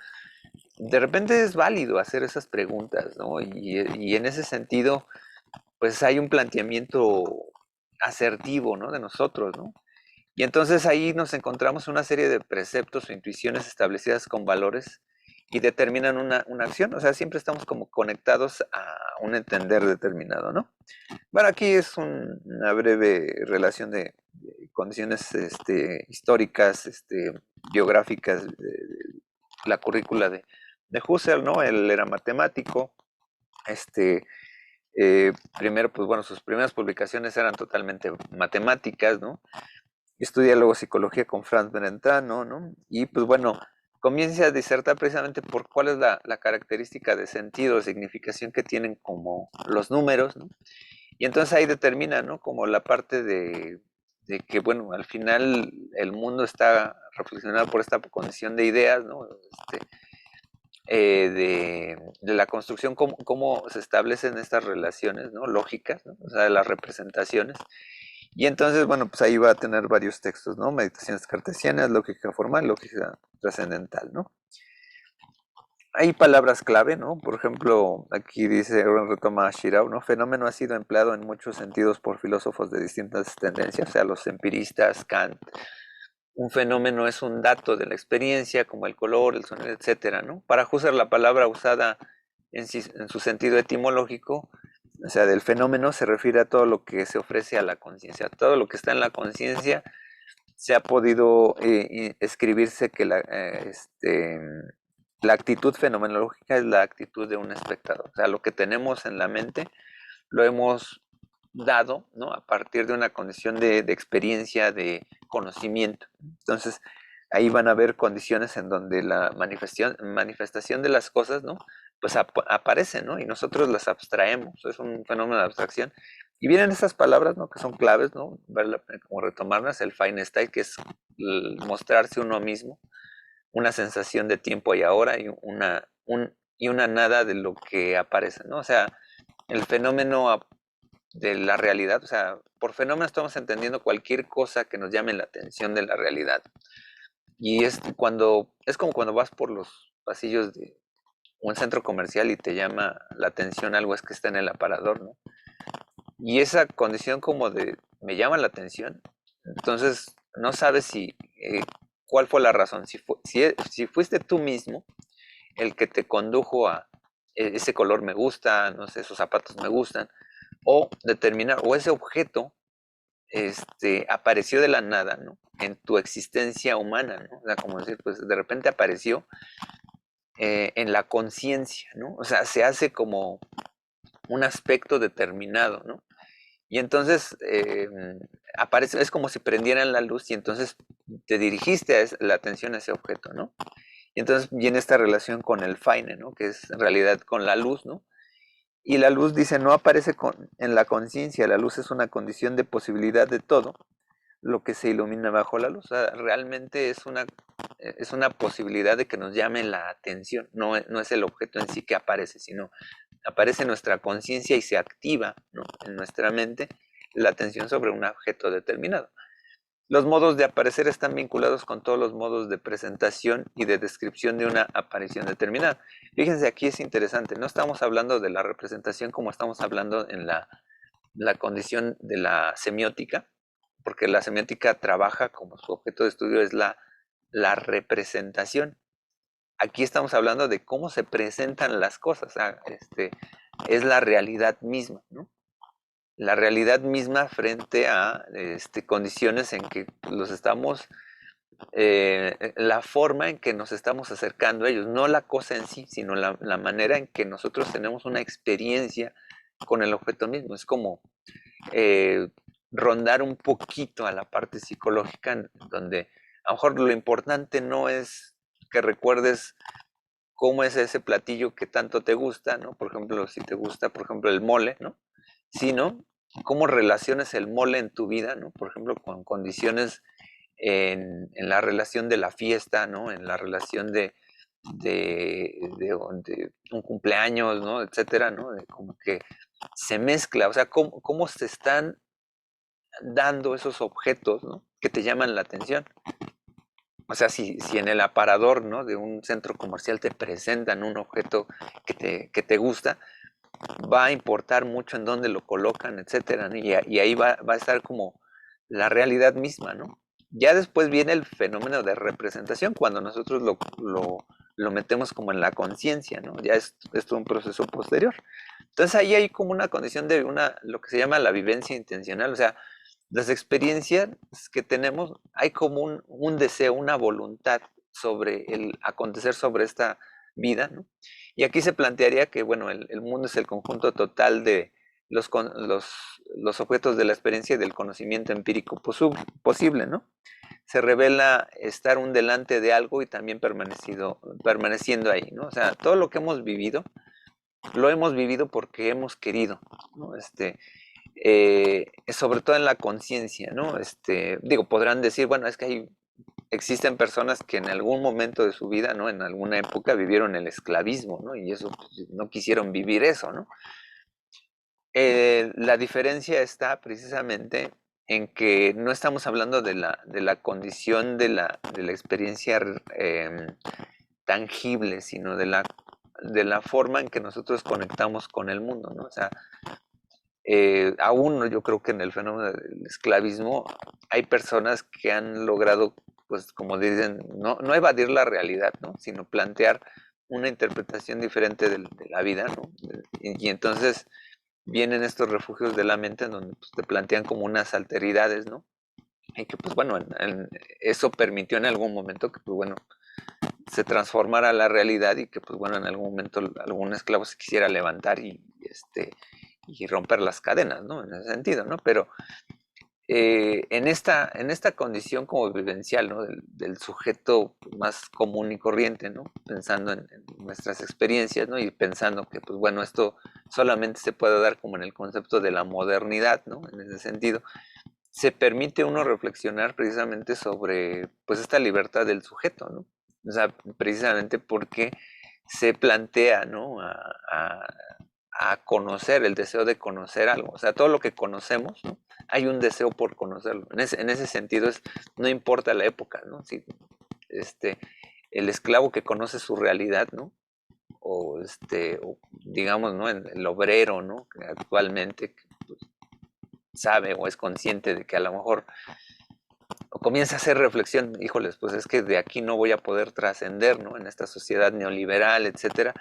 De repente es válido hacer esas preguntas, ¿no? Y en ese sentido, pues hay un planteamiento asertivo, ¿no? De nosotros, ¿no? Y entonces ahí nos encontramos una serie de preceptos o intuiciones establecidas con valores y determinan una acción. O sea, siempre estamos como conectados a un entender determinado, ¿no? Bueno, aquí es una breve relación condiciones históricas, biográficas, la currícula de Husserl, ¿no? Él era matemático, primero, pues bueno, sus primeras publicaciones eran totalmente matemáticas, ¿no? Estudia luego psicología con Franz Brentano, ¿no? Y pues bueno, comienza a disertar precisamente por cuál es la característica de sentido, de significación que tienen como los números, ¿no? Y entonces ahí determina, ¿no? Como la parte de que, bueno, al final el mundo está reflexionado por esta condición de ideas, ¿no? De la construcción, cómo se establecen estas relaciones, ¿no? Lógicas, ¿no? O sea, de las representaciones. Y entonces, bueno, pues ahí va a tener varios textos, ¿no? Meditaciones cartesianas, lógica formal, lógica trascendental, ¿no? Hay palabras clave, ¿no? Por ejemplo, aquí dice, retoma Shirao, ¿no? Fenómeno ha sido empleado en muchos sentidos por filósofos de distintas tendencias, o sea, los empiristas, Kant. Un fenómeno es un dato de la experiencia, como el color, el sonido, etcétera, ¿no? Para Husserl, la palabra usada en su sentido etimológico, o sea, del fenómeno, se refiere a todo lo que se ofrece a la conciencia. Todo lo que está en la conciencia se ha podido escribirse que la actitud fenomenológica es la actitud de un espectador. O sea, lo que tenemos en la mente lo hemos dado, ¿no? A partir de una condición de experiencia, de conocimiento. Entonces, ahí van a haber condiciones en donde la manifestación de las cosas, ¿no? Pues aparece, ¿no? Y nosotros las abstraemos, es un fenómeno de abstracción. Y vienen esas palabras, ¿no? Que son claves, ¿no? Como retomarlas, el Feinstein, que es mostrarse uno mismo, una sensación de tiempo y ahora y una nada de lo que aparece, ¿no? O sea, el fenómeno de la realidad, o sea, por fenómeno estamos entendiendo cualquier cosa que nos llame la atención de la realidad. Y es como cuando vas por los pasillos de un centro comercial y te llama la atención algo es que está en el aparador, ¿no? Y esa condición como de me llama la atención, entonces no sabes cuál fue la razón, si fuiste tú mismo el que te condujo a ese color me gusta, no sé, esos zapatos me gustan, o determinar, o ese objeto apareció de la nada, ¿no? En tu existencia humana, ¿no? O sea, como decir, pues de repente apareció en la conciencia, ¿no? O sea, se hace como un aspecto determinado, ¿no? Y entonces aparece, es como si prendieran la luz y entonces te dirigiste la atención a ese objeto, ¿no? Y entonces viene esta relación con el Feine, ¿no? Que es en realidad con la luz, ¿no? Y la luz dice, no aparece en la conciencia, la luz es una condición de posibilidad de todo lo que se ilumina bajo la luz. O sea, realmente es una posibilidad de que nos llame la atención, no es el objeto en sí que aparece, sino aparece en nuestra conciencia y se activa, ¿no? En nuestra mente la atención sobre un objeto determinado. Los modos de aparecer están vinculados con todos los modos de presentación y de descripción de una aparición determinada. Fíjense, aquí es interesante, no estamos hablando de la representación como estamos hablando en la condición de la semiótica, porque la semiótica trabaja como su objeto de estudio es la representación. Aquí estamos hablando de cómo se presentan las cosas, es la realidad misma, ¿no? La realidad misma frente a condiciones en que los estamos, la forma en que nos estamos acercando a ellos, no la cosa en sí, sino la manera en que nosotros tenemos una experiencia con el objeto mismo. Es como eh, rondar un poquito a la parte psicológica, donde a lo mejor lo importante no es que recuerdes cómo es ese platillo que tanto te gusta, ¿no? Por ejemplo, si te gusta, por ejemplo, el mole, ¿no? Sino cómo relaciones el mole en tu vida, ¿no? Por ejemplo, con condiciones en la relación de la fiesta, ¿no? En la relación de un cumpleaños, ¿no? Etcétera, ¿no? De como que se mezcla, o sea, cómo se están dando esos objetos, ¿no? Que te llaman la atención. O sea, si en el aparador, ¿no? De un centro comercial te presentan un objeto que te gusta, va a importar mucho en dónde lo colocan, etcétera, ¿no? Y ahí va a estar como la realidad misma, ¿no? Ya después viene el fenómeno de representación, cuando nosotros lo metemos como en la conciencia, ¿no? Ya es todo un proceso posterior. Entonces ahí hay como una condición de lo que se llama la vivencia intencional, o sea, las experiencias que tenemos, hay como un deseo, una voluntad sobre el acontecer sobre esta vida, ¿no? Y aquí se plantearía que, bueno, el mundo es el conjunto total de los objetos de la experiencia y del conocimiento empírico posible, ¿no? Se revela estar un delante de algo y también permaneciendo ahí, ¿no? O sea, todo lo que hemos vivido, lo hemos vivido porque hemos querido, ¿no? Sobre todo en la conciencia, ¿no? Digo, podrán decir, bueno, es que existen personas que en algún momento de su vida, ¿no? En alguna época vivieron el esclavismo, ¿no? Y eso, pues, no quisieron vivir eso, ¿no? La diferencia está precisamente en que no estamos hablando de la condición de la experiencia tangible, sino de la forma en que nosotros conectamos con el mundo, ¿no? O sea, aún yo creo que en el fenómeno del esclavismo hay personas que han logrado, pues como dicen, no evadir la realidad, ¿no? Sino plantear una interpretación diferente de la vida, ¿no? Y entonces vienen estos refugios de la mente en donde pues, te plantean como unas alteridades, ¿no? Y que pues bueno, eso permitió en algún momento que pues bueno, se transformara la realidad y que pues bueno, en algún momento algún esclavo se quisiera levantar y romper las cadenas, ¿no? En ese sentido, ¿no? Pero en esta condición como vivencial, ¿no? Del sujeto más común y corriente, ¿no? Pensando en nuestras experiencias, ¿no? Y pensando que, pues bueno, esto solamente se puede dar como en el concepto de la modernidad, ¿no? En ese sentido, se permite uno reflexionar precisamente sobre, pues, esta libertad del sujeto, ¿no? O sea, precisamente porque se plantea, ¿no? A conocer, el deseo de conocer algo. O sea, todo lo que conocemos, ¿no? Hay un deseo por conocerlo. En ese sentido, no importa la época, ¿no? Si, este, el esclavo que conoce su realidad, ¿no? O digamos, ¿no? El obrero, ¿no? Que actualmente pues, sabe o es consciente de que a lo mejor o comienza a hacer reflexión, híjoles, pues es que de aquí no voy a poder trascender, ¿no? En esta sociedad neoliberal, etcétera,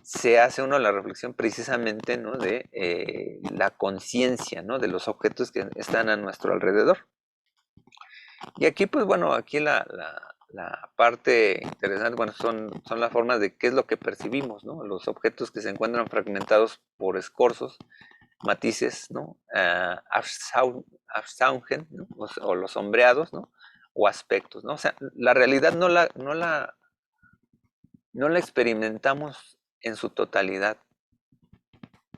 se hace uno la reflexión precisamente, ¿no? De la conciencia, ¿no? De los objetos que están a nuestro alrededor. Y aquí, pues bueno, aquí la parte interesante, bueno, son las formas de qué es lo que percibimos, ¿no? Los objetos que se encuentran fragmentados por escorzos, matices, ¿no? Absaugen, ¿no? O los sombreados, ¿no? O aspectos, ¿no? O sea, la realidad no la experimentamos en su totalidad.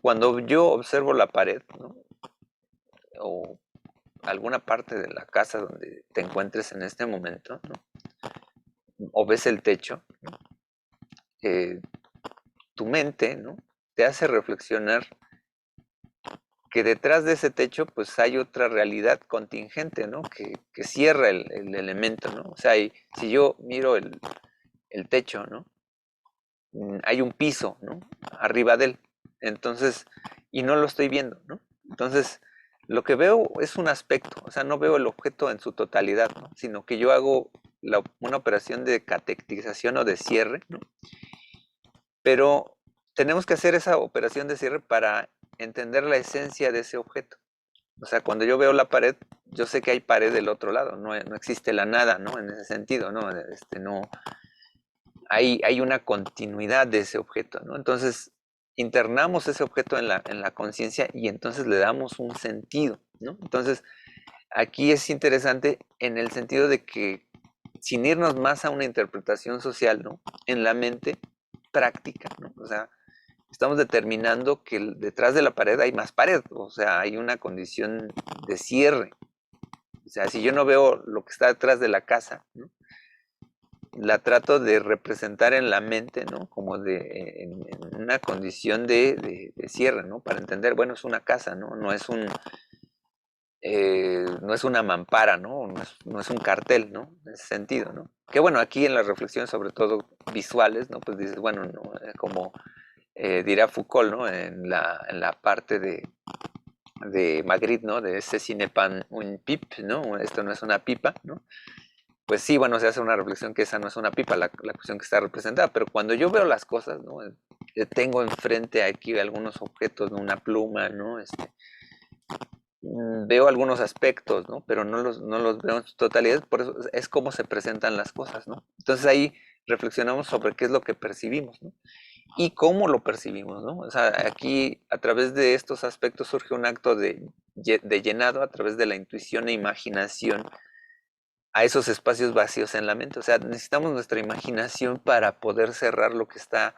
Cuando yo observo la pared, ¿no? O alguna parte de la casa donde te encuentres en este momento, ¿no? O ves el techo, ¿no? eh, tu mente, ¿no? Te hace reflexionar que detrás de ese techo pues hay otra realidad contingente, ¿no? Que cierra el elemento, ¿no? O sea, si yo miro el techo, ¿no? Hay un piso, ¿no? Arriba de él. Entonces, y no lo estoy viendo, ¿no? Entonces, lo que veo es un aspecto, o sea, no veo el objeto en su totalidad, ¿no? Sino que yo hago una operación de catectización o de cierre, ¿no? Pero tenemos que hacer esa operación de cierre para entender la esencia de ese objeto. O sea, cuando yo veo la pared, yo sé que hay pared del otro lado, no existe la nada, ¿no? En ese sentido, ¿no? No hay una continuidad de ese objeto, ¿no? Entonces, internamos ese objeto en la conciencia y entonces le damos un sentido, ¿no? Entonces, aquí es interesante en el sentido de que sin irnos más a una interpretación social, ¿no? En la mente práctica, ¿no? O sea, estamos determinando que detrás de la pared hay más pared, o sea, hay una condición de cierre. O sea, si yo no veo lo que está detrás de la casa, ¿no? La trato de representar en la mente, ¿no? Como en una condición de cierre, ¿no? Para entender, bueno, es una casa, ¿no? No es una mampara, ¿no? No es un cartel, ¿no? En ese sentido, ¿no? Que bueno, aquí en las reflexiones, sobre todo visuales, ¿no? Pues dices, bueno, no, como dirá Foucault, ¿no? En la parte de Magritte, ¿no? De ese cinepan un pip, ¿no? Esto no es una pipa, ¿no? Pues sí, bueno, se hace una reflexión que esa no es una pipa, la cuestión que está representada, pero cuando yo veo las cosas, ¿no? Tengo enfrente aquí algunos objetos, ¿no? Una pluma, ¿no? veo algunos aspectos, ¿no? Pero no los veo en su totalidad, por eso es como se presentan las cosas, ¿no? Entonces ahí reflexionamos sobre qué es lo que percibimos, ¿no? Y cómo lo percibimos, ¿no? O sea, aquí a través de estos aspectos surge un acto de llenado a través de la intuición e imaginación a esos espacios vacíos en la mente. O sea, necesitamos nuestra imaginación para poder cerrar lo que está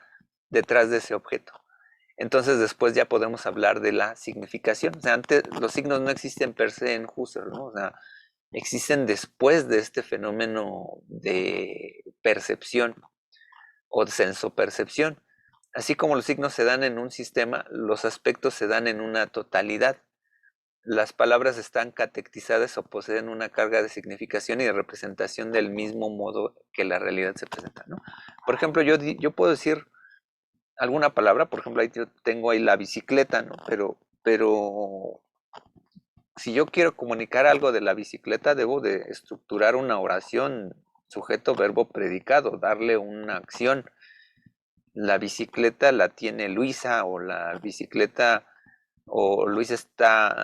detrás de ese objeto. Entonces después ya podemos hablar de la significación. O sea, antes los signos no existen per se en Husserl, ¿no? O sea, existen después de este fenómeno de percepción o de sensopercepción. Así como los signos se dan en un sistema, los aspectos se dan en una totalidad. Las palabras están catectizadas o poseen una carga de significación y de representación del mismo modo que la realidad se presenta, ¿no? Por ejemplo, yo puedo decir alguna palabra, por ejemplo, ahí yo tengo ahí la bicicleta, ¿no? Pero si yo quiero comunicar algo de la bicicleta, debo de estructurar una oración, sujeto, verbo, predicado, darle una acción. La bicicleta la tiene Luisa, o la bicicleta, o Luisa está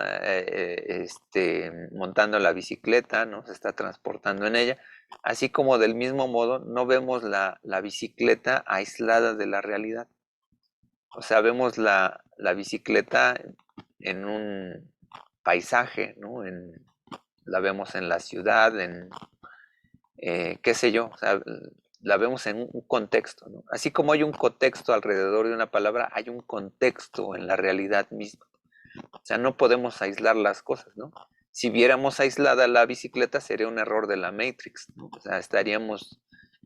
montando la bicicleta, ¿no? Se está transportando en ella. Así como del mismo modo no vemos la bicicleta aislada de la realidad. O sea, vemos la bicicleta en un paisaje, ¿no? La vemos en la ciudad, qué sé yo, o sea, la vemos en un contexto, ¿no? Así como hay un contexto alrededor de una palabra, hay un contexto en la realidad misma. O sea, no podemos aislar las cosas, ¿no? Si viéramos aislada la bicicleta, sería un error de la Matrix, ¿no? O sea, estaríamos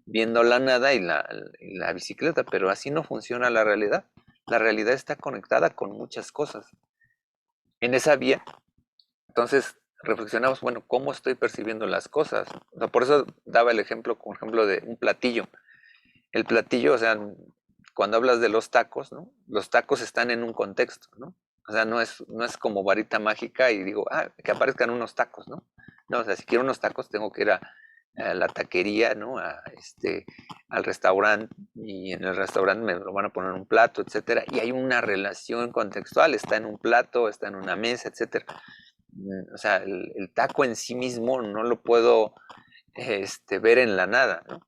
viendo la nada y la bicicleta, pero así no funciona la realidad. La realidad está conectada con muchas cosas. En esa vía, entonces reflexionamos, bueno, ¿cómo estoy percibiendo las cosas? O sea, por eso daba el ejemplo, por ejemplo, de un platillo. El platillo, o sea, cuando hablas de los tacos, ¿no? Los tacos están en un contexto, ¿no? O sea, no es como varita mágica y digo, que aparezcan unos tacos, ¿no? No, o sea, si quiero unos tacos tengo que ir a la taquería, ¿no? Al restaurante, y en el restaurante me lo van a poner en un plato, etcétera. Y hay una relación contextual, está en un plato, está en una mesa, etcétera. O sea, el taco en sí mismo no lo puedo ver en la nada, ¿no?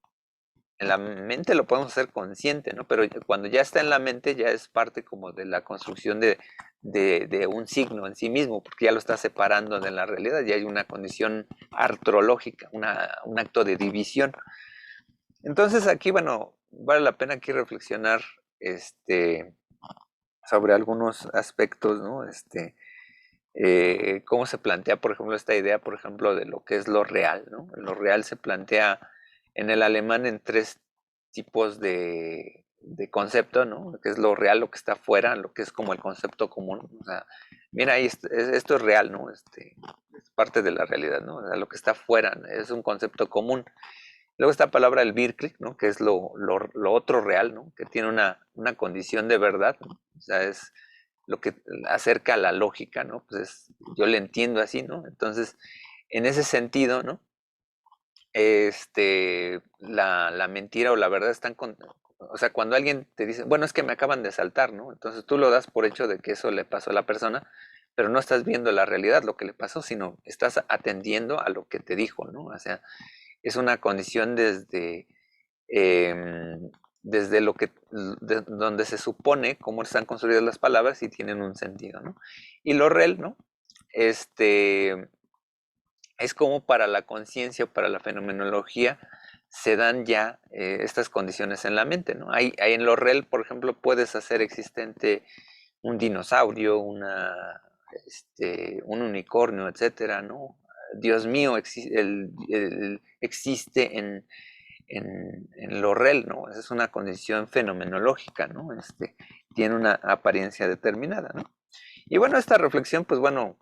En la mente lo podemos hacer consciente, ¿no? Pero cuando ya está en la mente ya es parte como de la construcción de un signo en sí mismo, porque ya lo está separando de la realidad, ya hay una condición artrológica, un acto de división. Entonces aquí, bueno, vale la pena aquí reflexionar sobre algunos aspectos, ¿no? Cómo se plantea, por ejemplo, esta idea, por ejemplo, de lo que es lo real, ¿no? Lo real se plantea en el alemán en tres tipos de concepto, ¿no? Lo que es lo real, lo que está afuera, lo que es como el concepto común. O sea, mira, ahí esto es real, ¿no? Es parte de la realidad, ¿no? O sea, lo que está afuera es un concepto común. Luego esta palabra el Virklick, ¿no? Que es lo otro real, ¿no? Que tiene una condición de verdad, ¿no? O sea, es lo que acerca a la lógica, ¿no? Pues yo le entiendo así, ¿no? Entonces, en ese sentido, ¿no? La mentira o la verdad están o sea, cuando alguien te dice, bueno, es que me acaban de asaltar, ¿no? Entonces tú lo das por hecho de que eso le pasó a la persona, pero no estás viendo la realidad, lo que le pasó, sino estás atendiendo a lo que te dijo, ¿no? O sea, es una condición desde lo que, donde se supone cómo están construidas las palabras y tienen un sentido, ¿no? Y lo real, ¿no? Este, es como para la conciencia o para la fenomenología se dan ya estas condiciones en la mente, ¿no? Hay en lo real, por ejemplo, puedes hacer existente un dinosaurio, un unicornio, etcétera, ¿no? Dios mío, existe en lo real, ¿no? Esa es una condición fenomenológica, ¿no? Tiene una apariencia determinada, ¿no? Y bueno, esta reflexión, pues bueno,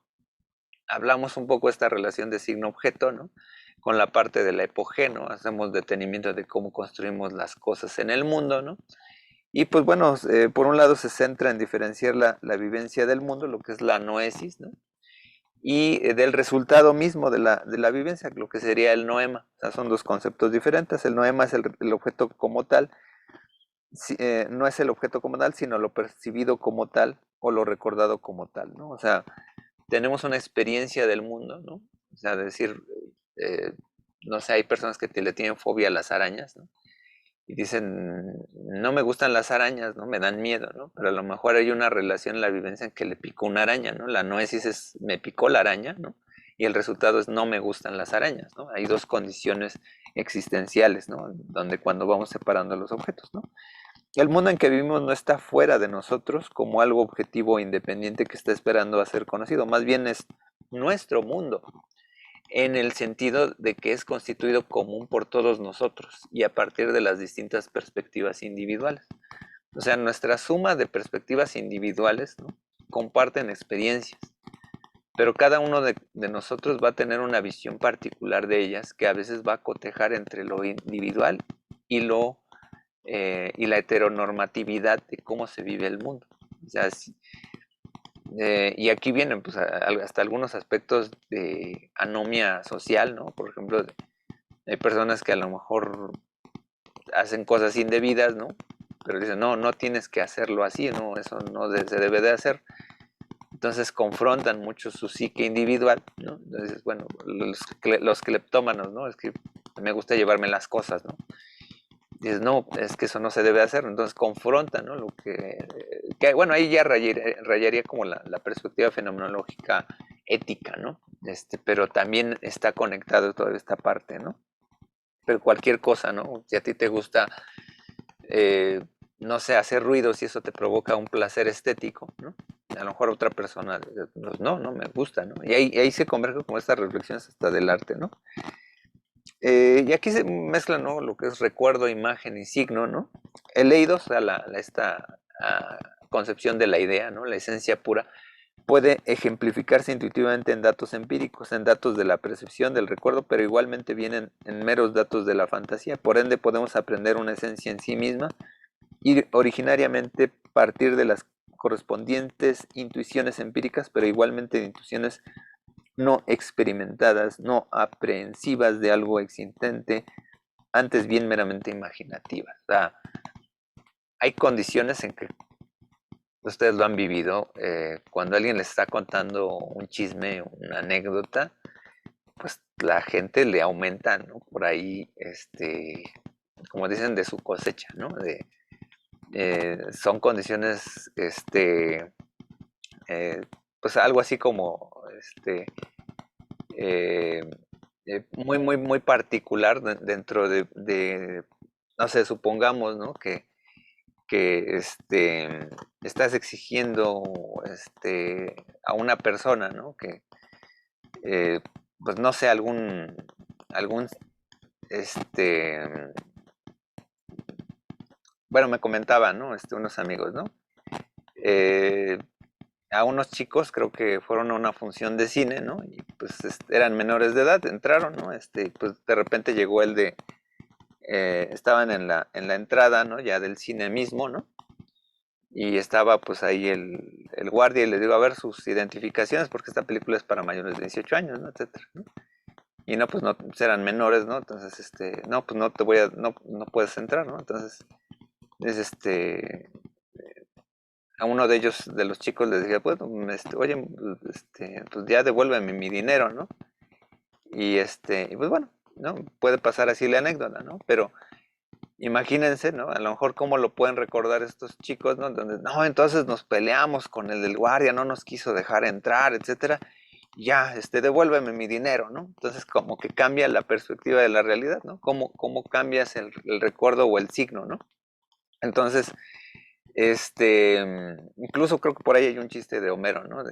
hablamos un poco de esta relación de signo-objeto, ¿no? Con la parte de la epogé, ¿no? Hacemos detenimiento de cómo construimos las cosas en el mundo, ¿no? Y pues bueno, por un lado se centra en diferenciar la vivencia del mundo, lo que es la noesis, ¿no? Y del resultado mismo de la vivencia, lo que sería el noema. O sea, son dos conceptos diferentes. El noema es el objeto como tal, no es el objeto como tal, sino lo percibido como tal o lo recordado como tal, ¿no? O sea, tenemos una experiencia del mundo, ¿no? O sea, decir, eh, no sé, hay personas que le tienen fobia a las arañas, ¿no? Y dicen, no me gustan las arañas, ¿no? Me dan miedo, ¿no? Pero a lo mejor hay una relación en la vivencia en que le picó una araña, ¿no? La noesis es, me picó la araña, ¿no? Y el resultado es, no me gustan las arañas, ¿no? Hay dos condiciones existenciales, ¿no? Donde cuando vamos separando los objetos, ¿no? El mundo en que vivimos no está fuera de nosotros como algo objetivo e independiente que está esperando a ser conocido, más bien es nuestro mundo, en el sentido de que es constituido común por todos nosotros y a partir de las distintas perspectivas individuales. O sea, nuestra suma de perspectivas individuales, ¿no?, comparten experiencias, pero cada uno de nosotros va a tener una visión particular de ellas que a veces va a cotejar entre lo individual y y la heteronormatividad de cómo se vive el mundo. O sea, y aquí vienen pues, hasta algunos aspectos de anomia social, ¿no? Por ejemplo, hay personas que a lo mejor hacen cosas indebidas, ¿no? Pero dicen, no, no tienes que hacerlo así, ¿no? Eso no se debe de hacer. Entonces confrontan mucho su psique individual, ¿no? Entonces, bueno, los cleptómanos, ¿no? Es que me gusta llevarme las cosas, ¿no? Dices, no, es que eso no se debe hacer, entonces confronta, ¿no? Bueno, ahí ya rayaría como la perspectiva fenomenológica ética, ¿no? Pero también está conectado toda esta parte, ¿no? Pero cualquier cosa, ¿no? Si a ti te gusta, eh, no sé, hacer ruidos y eso te provoca un placer estético, ¿no? A lo mejor otra persona, pues, no, no me gusta, ¿no? Y ahí se converge como estas reflexiones hasta del arte, ¿no? Y aquí se mezcla, ¿no?, lo que es recuerdo, imagen y signo, ¿no? El leído, o sea, esta concepción de la idea, ¿no? La esencia pura, puede ejemplificarse intuitivamente en datos empíricos, en datos de la percepción, del recuerdo, pero igualmente vienen en meros datos de la fantasía. Por ende, podemos aprender una esencia en sí misma y originariamente partir de las correspondientes intuiciones empíricas, pero igualmente de intuiciones no experimentadas, no aprehensivas de algo existente, antes bien meramente imaginativas. O sea, hay condiciones en que ustedes lo han vivido, cuando alguien les está contando un chisme, una anécdota, pues la gente le aumenta, ¿no? Por ahí, como dicen, de su cosecha, ¿no? Son condiciones, pues algo así como, eh, muy, muy, muy particular dentro no sé, supongamos, ¿no? Que estás exigiendo a una persona, ¿no? Que, eh, pues no sé, algún, este, bueno, me comentaban, ¿no? Unos amigos, ¿no? Eh, a unos chicos, creo que fueron a una función de cine, ¿no? Y pues eran menores de edad, entraron, ¿no? Pues de repente llegó estaban en la entrada, ¿no? Ya del cine mismo, ¿no? Y estaba pues ahí el guardia y le digo, a ver sus identificaciones, porque esta película es para mayores de 18 años, ¿no? Etcétera, ¿no? Y no, pues no, pues eran menores, ¿no? Entonces, no, pues no te voy a, no, no puedes entrar, ¿no? Entonces, es a uno de ellos, de los chicos, les dije, pues, oye, pues ya devuélveme mi dinero, ¿no? Y pues bueno, ¿no? Puede pasar así la anécdota, ¿no? Pero imagínense, ¿no? A lo mejor cómo lo pueden recordar estos chicos, ¿no? Donde, no, entonces nos peleamos con el del guardia, no nos quiso dejar entrar, etcétera. Ya, devuélveme mi dinero, ¿no? Entonces como que cambia la perspectiva de la realidad, ¿no? Cómo cambias el recuerdo o el signo, ¿no? Entonces, incluso creo que por ahí hay un chiste de Homero, ¿no?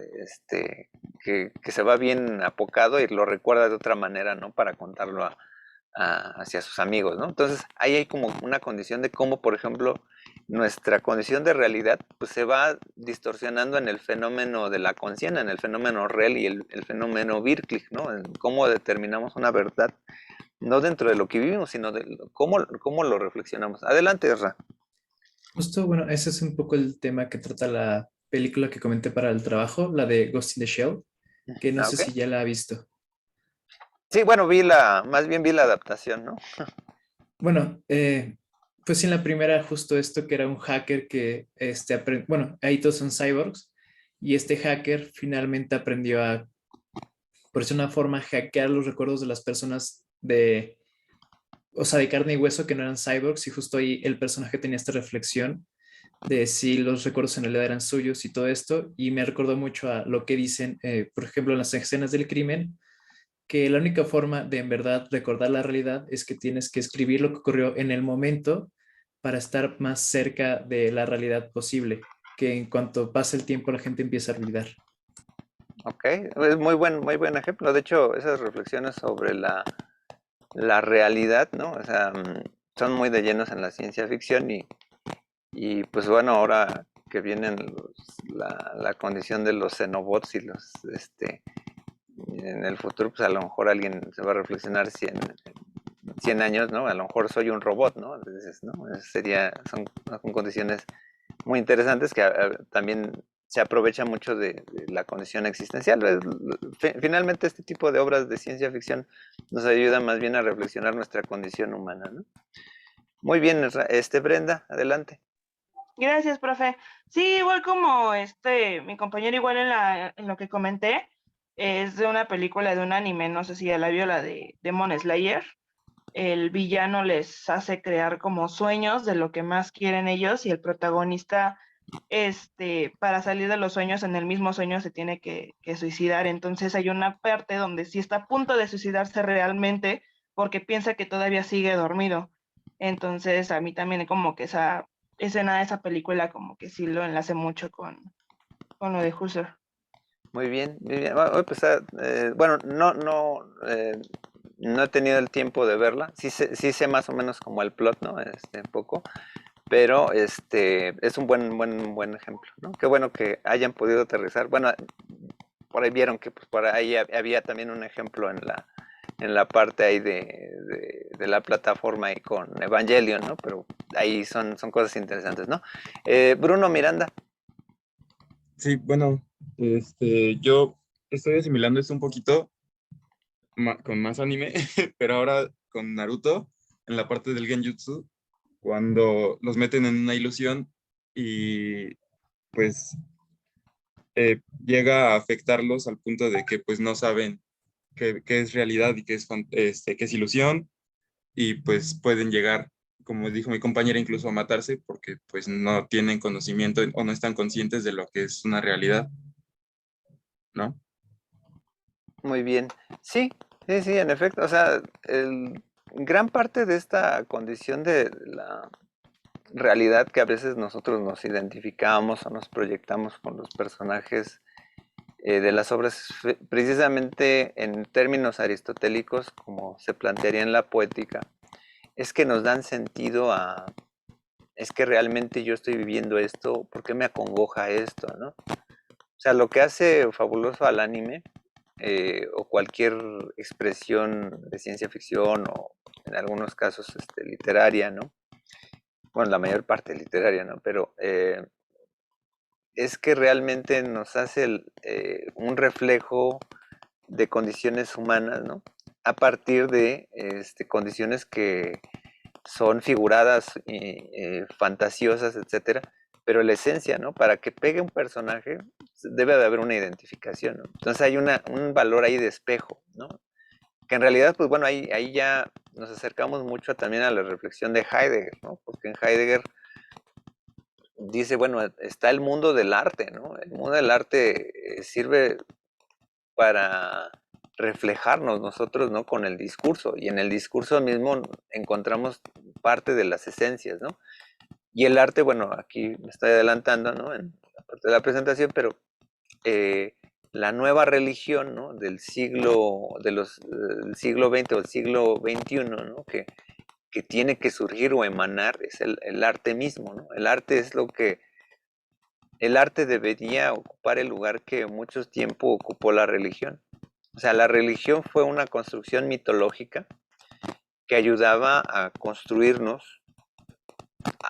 Que se va bien apocado y lo recuerda de otra manera, ¿no? Para contarlo hacia sus amigos, ¿no? Entonces, ahí hay como una condición de cómo, por ejemplo, nuestra condición de realidad, pues se va distorsionando en el fenómeno de la conciencia, en el fenómeno real y el fenómeno Birklich, ¿no? En cómo determinamos una verdad, no dentro de lo que vivimos, sino de cómo lo reflexionamos. Adelante, Ezra. Justo, bueno, ese es un poco el tema que trata la película que comenté para el trabajo, la de Ghost in the Shell, que no Ah, sé ok. si ya la ha visto. Sí, bueno, más bien vi la adaptación, ¿no? Bueno, pues en la primera justo esto que era un hacker que, bueno, ahí todos son cyborgs y este hacker finalmente aprendió a, por decir una forma, hackear los recuerdos de las personas de, o sea, de carne y hueso que no eran cyborgs, y justo ahí el personaje tenía esta reflexión de si los recuerdos en realidad eran suyos y todo esto, y me recordó mucho a lo que dicen, por ejemplo, en las escenas del crimen, que la única forma de en verdad recordar la realidad es que tienes que escribir lo que ocurrió en el momento para estar más cerca de la realidad posible, que en cuanto pasa el tiempo la gente empieza a olvidar. Ok, es muy buen ejemplo. De hecho, esas reflexiones sobre la realidad, ¿no? O sea, son muy de llenos en la ciencia ficción y pues bueno, ahora que vienen la condición de los xenobots y en el futuro, pues a lo mejor alguien se va a reflexionar 100 años, ¿no? A lo mejor soy un robot, ¿no? Entonces, ¿no? Son condiciones muy interesantes que también se aprovecha mucho de la condición existencial. Finalmente, este tipo de obras de ciencia ficción nos ayuda más bien a reflexionar nuestra condición humana, ¿no? Muy bien, Brenda, adelante. Gracias, profe. Sí, igual como mi compañero, igual en lo que comenté, es de una película de un anime, no sé si ya la vio, la de Demon Slayer. El villano les hace crear como sueños de lo que más quieren ellos y el protagonista, para salir de los sueños, en el mismo sueño se tiene que suicidar. Entonces hay una parte donde sí está a punto de suicidarse realmente porque piensa que todavía sigue dormido. Entonces a mí también como que esa escena de esa película como que sí lo enlace mucho con lo de Husser. Muy bien, muy bien. Voy a empezar, bueno, no he tenido el tiempo de verla. Sí sé más o menos como el plot, ¿no? Un poco. Pero es un buen ejemplo, ¿no? Qué bueno que hayan podido aterrizar. Bueno, por ahí vieron que pues, por ahí había también un ejemplo en la parte ahí de la plataforma ahí con Evangelion, ¿no? Pero ahí son cosas interesantes, ¿no? Bruno Miranda. Sí, bueno, yo estoy asimilando esto un poquito con más anime, pero ahora con Naruto, en la parte del Genjutsu, cuando los meten en una ilusión y pues llega a afectarlos al punto de que pues no saben qué es realidad y qué es ilusión, y pues pueden llegar, como dijo mi compañera, incluso a matarse porque pues no tienen conocimiento o no están conscientes de lo que es una realidad, ¿no? Muy bien. Sí, sí, en efecto. O sea, gran parte de esta condición de la realidad que a veces nosotros nos identificamos o nos proyectamos con los personajes de las obras, precisamente en términos aristotélicos, como se plantearía en la poética, es que nos dan sentido es que realmente yo estoy viviendo esto, ¿por qué me acongoja esto, no? O sea, lo que hace fabuloso al anime o cualquier expresión de ciencia ficción o en algunos casos literaria, ¿no? Bueno, la mayor parte literaria, ¿no? Pero es que realmente nos hace un reflejo de condiciones humanas, ¿no? A partir de condiciones que son figuradas, fantasiosas, etcétera, pero la esencia, ¿no? Para que pegue un personaje debe de haber una identificación, ¿no? Entonces hay un valor ahí de espejo, ¿no? Que en realidad, pues bueno, ahí ya nos acercamos mucho también a la reflexión de Heidegger, ¿no? Porque en Heidegger dice, bueno, está el mundo del arte, ¿no? El mundo del arte sirve para reflejarnos nosotros, ¿no? Con el discurso, y en el discurso mismo encontramos parte de las esencias, ¿no? Y el arte, bueno, aquí me estoy adelantando, ¿no? En la parte de la presentación, pero la nueva religión, ¿no? Del siglo XX o el siglo XXI, ¿no? Que tiene que surgir o emanar es el arte mismo, ¿no? El arte debería ocupar el lugar que mucho tiempo ocupó la religión. O sea, la religión fue una construcción mitológica que ayudaba a construirnos,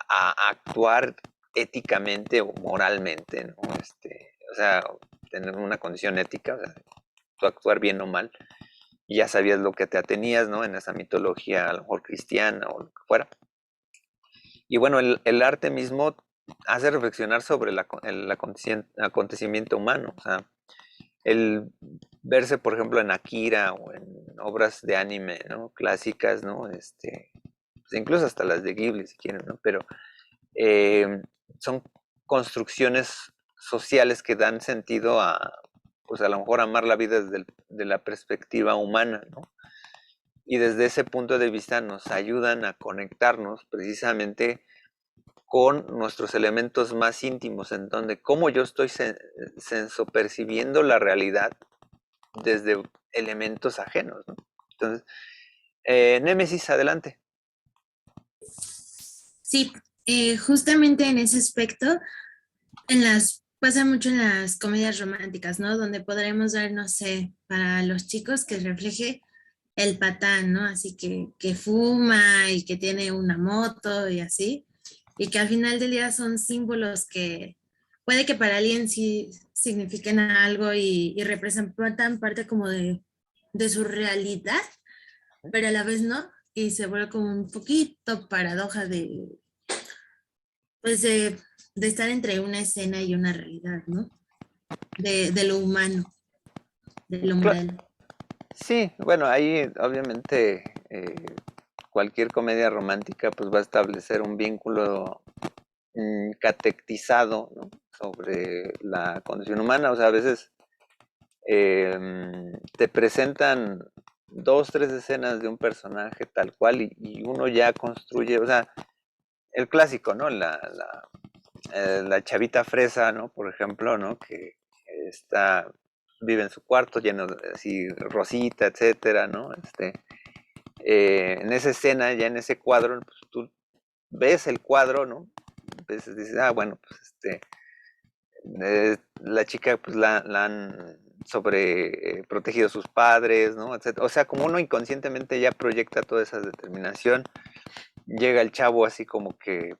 a actuar éticamente o moralmente, ¿no? O sea, tener una condición ética, o sea, tú actuar bien o mal, y ya sabías lo que te atenías, ¿no? En esa mitología, a lo mejor cristiana o lo que fuera. Y bueno, el arte mismo hace reflexionar sobre el acontecimiento humano. O sea, el verse, por ejemplo, en Akira o en obras de anime, ¿no? Clásicas, ¿no? Pues incluso hasta las de Ghibli, si quieren, ¿no? Pero eh, son construcciones sociales que dan sentido a, pues a lo mejor amar la vida de la perspectiva humana, ¿no? Y desde ese punto de vista nos ayudan a conectarnos precisamente con nuestros elementos más íntimos, en donde cómo yo estoy sensopercibiendo la realidad desde elementos ajenos, ¿no? Entonces, Némesis, adelante. Sí, justamente en ese aspecto, pasa mucho en las comedias románticas, ¿no? Donde podremos ver, no sé, para los chicos que refleje el patán, ¿no? Así que fuma y que tiene una moto y así, y que al final del día son símbolos que puede que para alguien sí signifiquen algo y representan parte como de su realidad, pero a la vez no, y se vuelve como un poquito paradoja pues de estar entre una escena y una realidad, ¿no? De lo humano, de lo moral. Sí, bueno, ahí obviamente cualquier comedia romántica pues va a establecer un vínculo catectizado, ¿no? Sobre la condición humana. O sea, a veces te presentan dos, tres escenas de un personaje tal cual y uno ya construye, o sea, el clásico, ¿no? La chavita fresa, ¿no? Por ejemplo, ¿no? Que está, vive en su cuarto lleno de así, rosita, etcétera, ¿no? En esa escena, ya en ese cuadro, pues tú ves el cuadro, ¿no? Entonces dices, ah, bueno, pues la chica pues la han sobre protegido sus padres, ¿no? Etcétera. O sea, como uno inconscientemente ya proyecta toda esa determinación, llega el chavo así como que,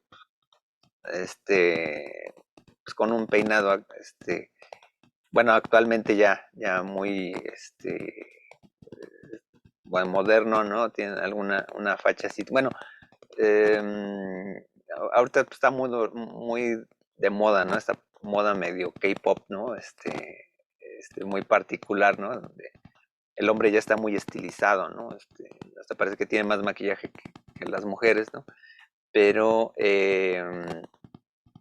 pues con un peinado, bueno, actualmente ya muy, bueno, moderno, ¿no? Tiene alguna una facha así. Bueno, ahorita pues, está muy de moda, ¿no? Esta moda medio K-pop, ¿no? Muy particular, ¿no? Donde el hombre ya está muy estilizado, ¿no? Hasta parece que tiene más maquillaje que las mujeres, ¿no? Pero,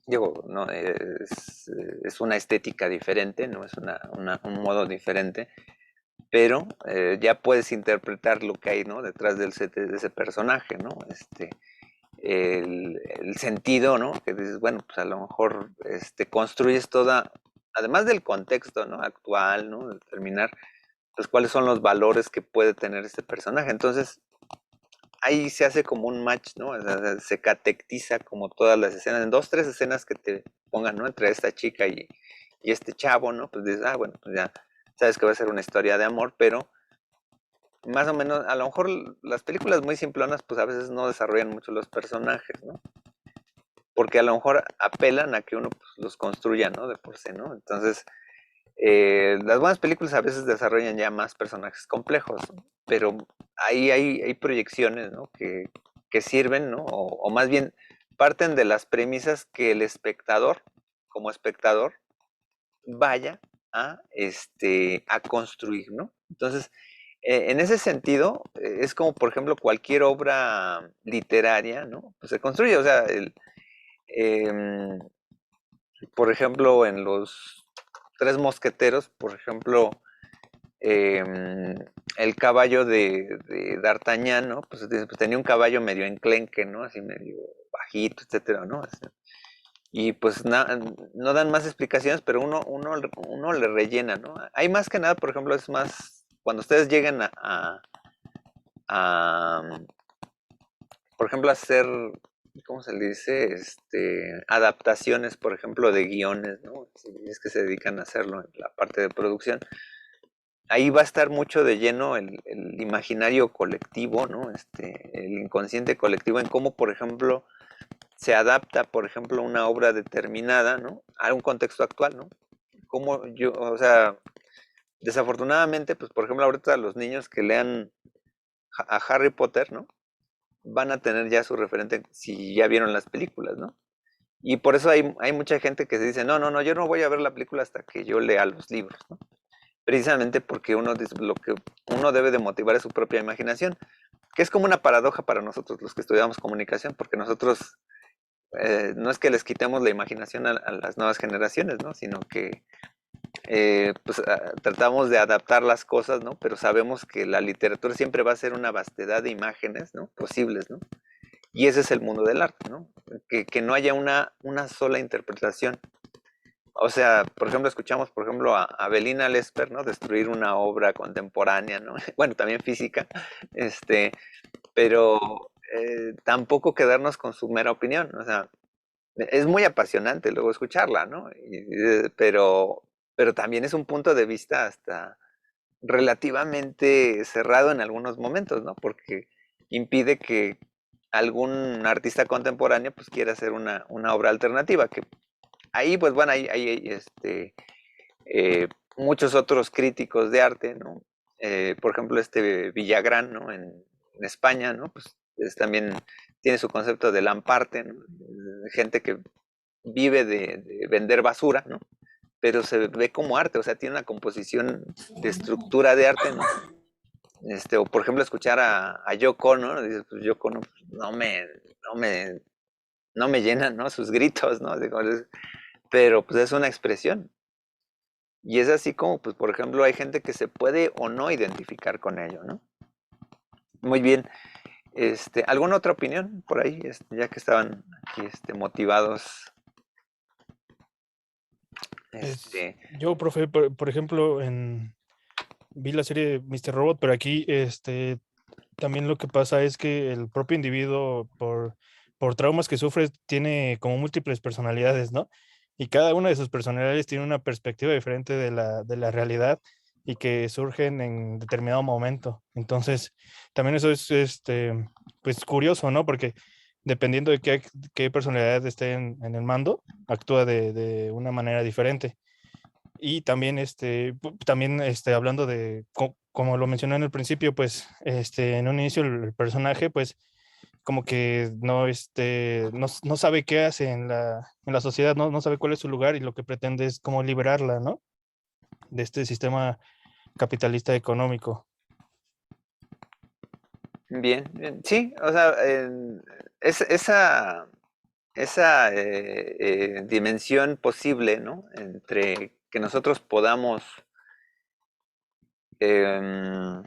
digo, no, es una estética diferente, ¿no? Es un modo diferente, pero ya puedes interpretar lo que hay, ¿no? Detrás de ese personaje, ¿no? El sentido, ¿no? Que dices, bueno, pues a lo mejor construyes toda, además del contexto, ¿no? Actual, ¿no? Determinar, pues cuáles son los valores que puede tener este personaje. Entonces, ahí se hace como un match, ¿no? O sea, se catectiza como todas las escenas, en dos, tres escenas que te pongan, ¿no? Entre esta chica y este chavo, ¿no? Pues dices, ah, bueno, pues ya sabes que va a ser una historia de amor, pero más o menos, a lo mejor las películas muy simplonas, pues a veces no desarrollan mucho los personajes, ¿no? Porque a lo mejor apelan a que uno pues, los construya, ¿no? De por sí, ¿no? Entonces, las buenas películas a veces desarrollan ya más personajes complejos, ¿no? Pero ahí hay proyecciones, ¿no? Que sirven, ¿no? O más bien parten de las premisas que el espectador, como espectador, vaya a construir, ¿no? Entonces, en ese sentido, es como, por ejemplo, cualquier obra literaria, ¿no? Pues se construye, o sea, em, por ejemplo, en los Tres Mosqueteros, por ejemplo, em, el caballo de D'Artagnan, ¿no? Pues tenía un caballo medio enclenque, ¿no? Así medio bajito, etcétera, ¿no? Y pues no dan más explicaciones, pero uno le rellena, ¿no? Hay más que nada, por ejemplo, es más, cuando ustedes llegan a, por ejemplo, hacer, ¿cómo se le dice? Adaptaciones, por ejemplo, de guiones, ¿no? Si es que se dedican a hacerlo en la parte de producción. Ahí va a estar mucho de lleno el imaginario colectivo, ¿no? El inconsciente colectivo en cómo, por ejemplo, se adapta, por ejemplo, una obra determinada, ¿no? A un contexto actual, ¿no? Como yo, o sea, desafortunadamente, pues, por ejemplo, ahorita los niños que lean a Harry Potter, ¿no? Van a tener ya su referente si ya vieron las películas, ¿no? Y por eso hay mucha gente que se dice, no, no, no, yo no voy a ver la película hasta que yo lea los libros, ¿no? Precisamente porque lo que uno debe de motivar es su propia imaginación, que es como una paradoja para nosotros los que estudiamos comunicación, porque nosotros no es que les quitemos la imaginación a las nuevas generaciones, ¿no? Sino que pues tratamos de adaptar las cosas, ¿no? Pero sabemos que la literatura siempre va a ser una vastedad de imágenes, ¿no? Posibles, ¿no? Y ese es el mundo del arte, ¿no? Que no haya una sola interpretación. O sea, por ejemplo, escuchamos, por ejemplo, a Belina Lesper, ¿no? Destruir una obra contemporánea, ¿no? Bueno, también física, pero tampoco quedarnos con su mera opinión, o sea, es muy apasionante luego escucharla, ¿no? Pero también es un punto de vista hasta relativamente cerrado en algunos momentos, ¿no? Porque impide que algún artista contemporáneo pues quiera hacer una obra alternativa, que ahí pues bueno, hay eh, muchos otros críticos de arte, ¿no? Por ejemplo, Villagrán, ¿no? En España, ¿no? Pues también tiene su concepto de lamparte, ¿no? Gente que vive de vender basura, ¿no? Pero se ve como arte, o sea, tiene una composición de estructura de arte, ¿no? O por ejemplo, escuchar a Yoko Ono, ¿no? Dices, pues Yoko Ono pues, no me llenan, ¿no? Sus gritos, ¿no? Pero pues es una expresión. Y es así como, pues, por ejemplo, hay gente que se puede o no identificar con ello, ¿no? Muy bien. ¿Alguna otra opinión por ahí? Ya que estaban aquí, motivados. Yo, profe, por ejemplo, vi la serie Mr. Robot, pero aquí también lo que pasa es que el propio individuo, por traumas que sufre, tiene como múltiples personalidades, ¿no? Y cada una de sus personalidades tiene una perspectiva diferente de la realidad y que surgen en determinado momento. Entonces, también eso es pues curioso, ¿no? Porque dependiendo de qué personalidad esté en el mando, actúa de una manera diferente. Y también, hablando de, como lo mencioné en el principio, pues, en un inicio el personaje, pues, como que no sabe qué hace en la sociedad, ¿no? No sabe cuál es su lugar y lo que pretende es como liberarla, ¿no? De este sistema capitalista económico. Bien, bien. Sí, o sea, esa dimensión posible, ¿no? Entre que nosotros podamos em,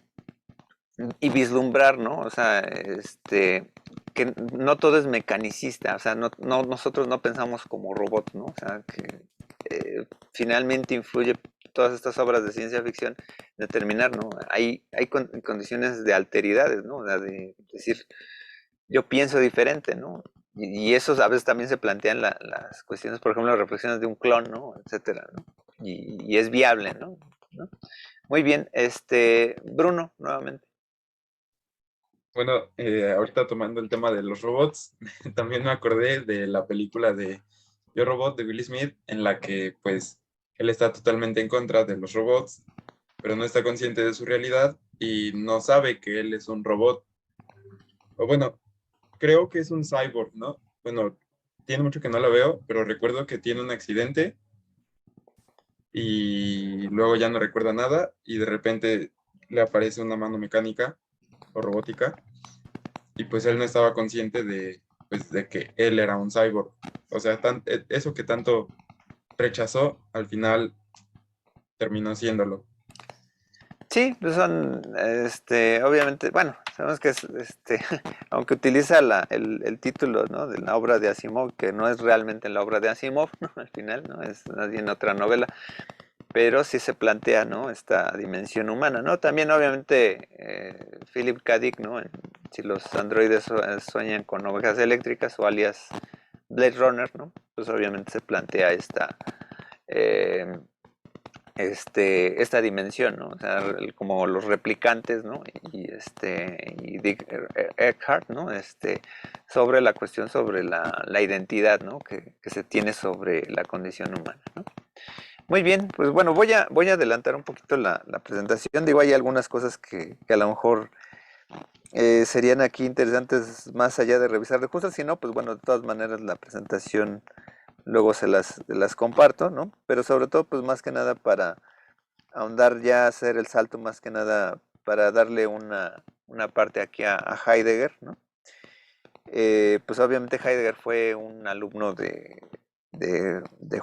y vislumbrar, ¿no? O sea, que no todo es mecanicista, o sea, nosotros no pensamos como robots, ¿no? O sea, que finalmente influye todas estas obras de ciencia ficción determinar, ¿no? Hay condiciones de alteridades, ¿no? O sea, de decir, yo pienso diferente, ¿no? Y eso a veces también se plantean las cuestiones, por ejemplo, las reflexiones de un clon, ¿no? Etcétera, ¿no? Y es viable, ¿no? Muy bien, Bruno, nuevamente. Bueno, ahorita tomando el tema de los robots, también me acordé de la película de Yo Robot de Will Smith, en la que pues él está totalmente en contra de los robots, pero no está consciente de su realidad y no sabe que él es un robot. O bueno, creo que es un cyborg, ¿no? Bueno, tiene mucho que no la veo, pero recuerdo que tiene un accidente y luego ya no recuerda nada y de repente le aparece una mano mecánica o robótica y pues él no estaba consciente pues, de que él era un cyborg. O sea, eso que tanto rechazó, al final terminó siéndolo. Sí, pues obviamente, bueno, sabemos que es, aunque utiliza el título, ¿no? De la obra de Asimov, que no es realmente la obra de Asimov, ¿no? Al final, ¿no? Es más bien otra novela, pero sí se plantea, ¿no? Esta dimensión humana, ¿no? También, obviamente, Philip K. Dick, ¿no? Si los androides sueñan con ovejas eléctricas o alias Blade Runner, ¿no? Pues obviamente se plantea eh, esta dimensión, ¿no? O sea, como los replicantes, ¿no? Y Dick Eckhart, ¿no? Sobre la cuestión sobre la identidad, ¿no? Que se tiene sobre la condición humana, ¿no? Muy bien, pues bueno, voy a adelantar un poquito la presentación. Digo, hay algunas cosas que a lo mejor serían aquí interesantes más allá de revisar recursos, si no, pues bueno, de todas maneras la presentación luego se las comparto, ¿no? Pero sobre todo, pues más que nada para ahondar ya, hacer el salto más que nada para darle una parte aquí a Heidegger, ¿no? Pues obviamente Heidegger fue un alumno de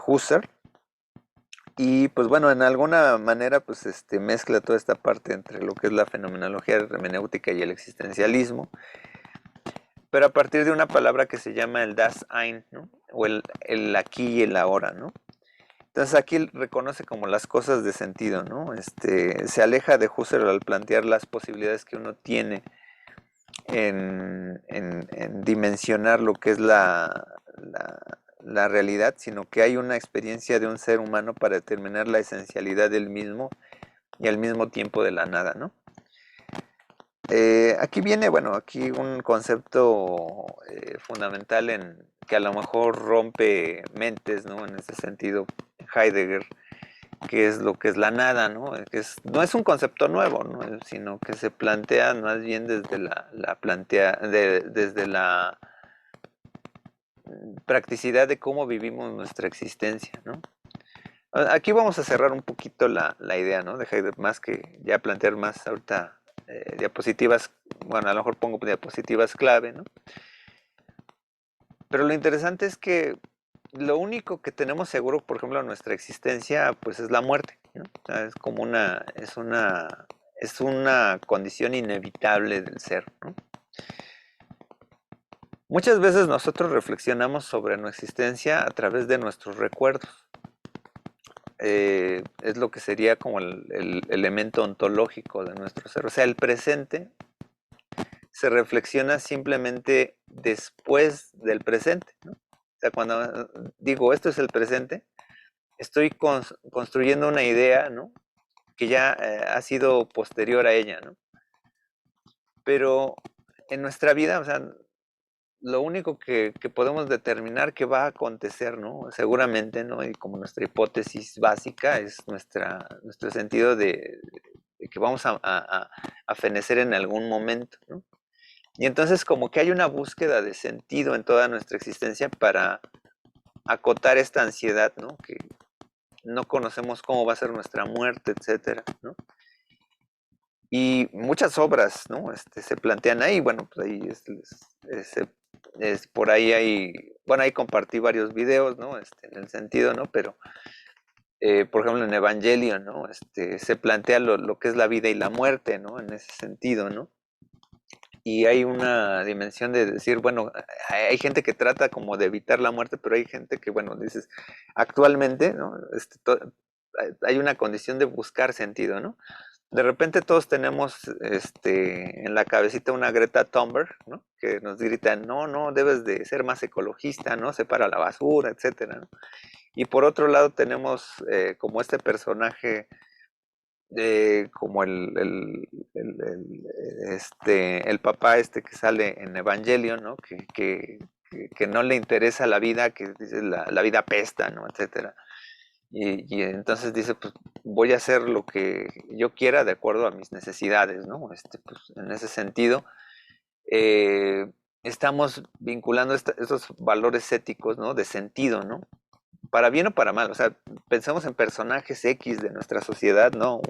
Husserl, y pues bueno, en alguna manera pues mezcla toda esta parte entre lo que es la fenomenología hermenéutica y el existencialismo, pero a partir de una palabra que se llama el Dasein, ¿no? O el aquí y el ahora, ¿no? Entonces aquí reconoce como las cosas de sentido, ¿no? Se aleja de Husserl al plantear las posibilidades que uno tiene en dimensionar lo que es la realidad, sino que hay una experiencia de un ser humano para determinar la esencialidad del mismo y al mismo tiempo de la nada, ¿no? Aquí viene, bueno, aquí un concepto fundamental que a lo mejor rompe mentes, ¿no? En ese sentido, Heidegger, que es lo que es la nada, ¿no? No es un concepto nuevo, ¿no? Sino que se plantea más bien desde desde la practicidad de cómo vivimos nuestra existencia, ¿no? Aquí vamos a cerrar un poquito la idea, ¿no? De Heidegger, más que ya plantear más ahorita diapositivas, bueno, a lo mejor pongo diapositivas clave, ¿no? Pero lo interesante es que lo único que tenemos seguro, por ejemplo, en nuestra existencia, pues es la muerte, ¿no? O sea, es como es una condición inevitable del ser, ¿no? Muchas veces nosotros reflexionamos sobre nuestra existencia a través de nuestros recuerdos. Es lo que sería como el elemento ontológico de nuestro ser. O sea, el presente se reflexiona simplemente después del presente, ¿no? O sea, cuando digo esto es el presente, estoy construyendo una idea, ¿no? Que ya ha sido posterior a ella, ¿no? Pero en nuestra vida, o sea, lo único que podemos determinar que va a acontecer, ¿no? Seguramente, ¿no? Y como nuestra hipótesis básica es nuestro sentido de que vamos a fenecer en algún momento, ¿no? Y entonces como que hay una búsqueda de sentido en toda nuestra existencia para acotar esta ansiedad, ¿no? Que no conocemos cómo va a ser nuestra muerte, etcétera, ¿no? Y muchas obras, ¿no? Se plantean ahí, bueno, pues ahí por ahí hay, bueno, ahí compartí varios videos, ¿no? En el sentido, ¿no? Pero, por ejemplo, en Evangelion, ¿no? Se plantea lo que es la vida y la muerte, ¿no? En ese sentido, ¿no? Y hay una dimensión de decir, bueno, hay gente que trata como de evitar la muerte, pero hay gente que, bueno, dices, actualmente, ¿no? Hay una condición de buscar sentido, ¿no? De repente todos tenemos en la cabecita una Greta Thunberg, ¿no? Que nos grita, no, no, debes de ser más ecologista, ¿no? Separa la basura, etcétera, ¿no? Y por otro lado tenemos como este personaje como el papá que sale en Evangelion, ¿no? Que no le interesa la vida, que dice la vida apesta, ¿no? Etcétera. Y entonces dice, pues voy a hacer lo que yo quiera de acuerdo a mis necesidades, ¿no? Pues, en ese sentido, estamos vinculando estos valores éticos, ¿no? De sentido, ¿no? Para bien o para mal, o sea, pensamos en personajes X de nuestra sociedad, ¿no?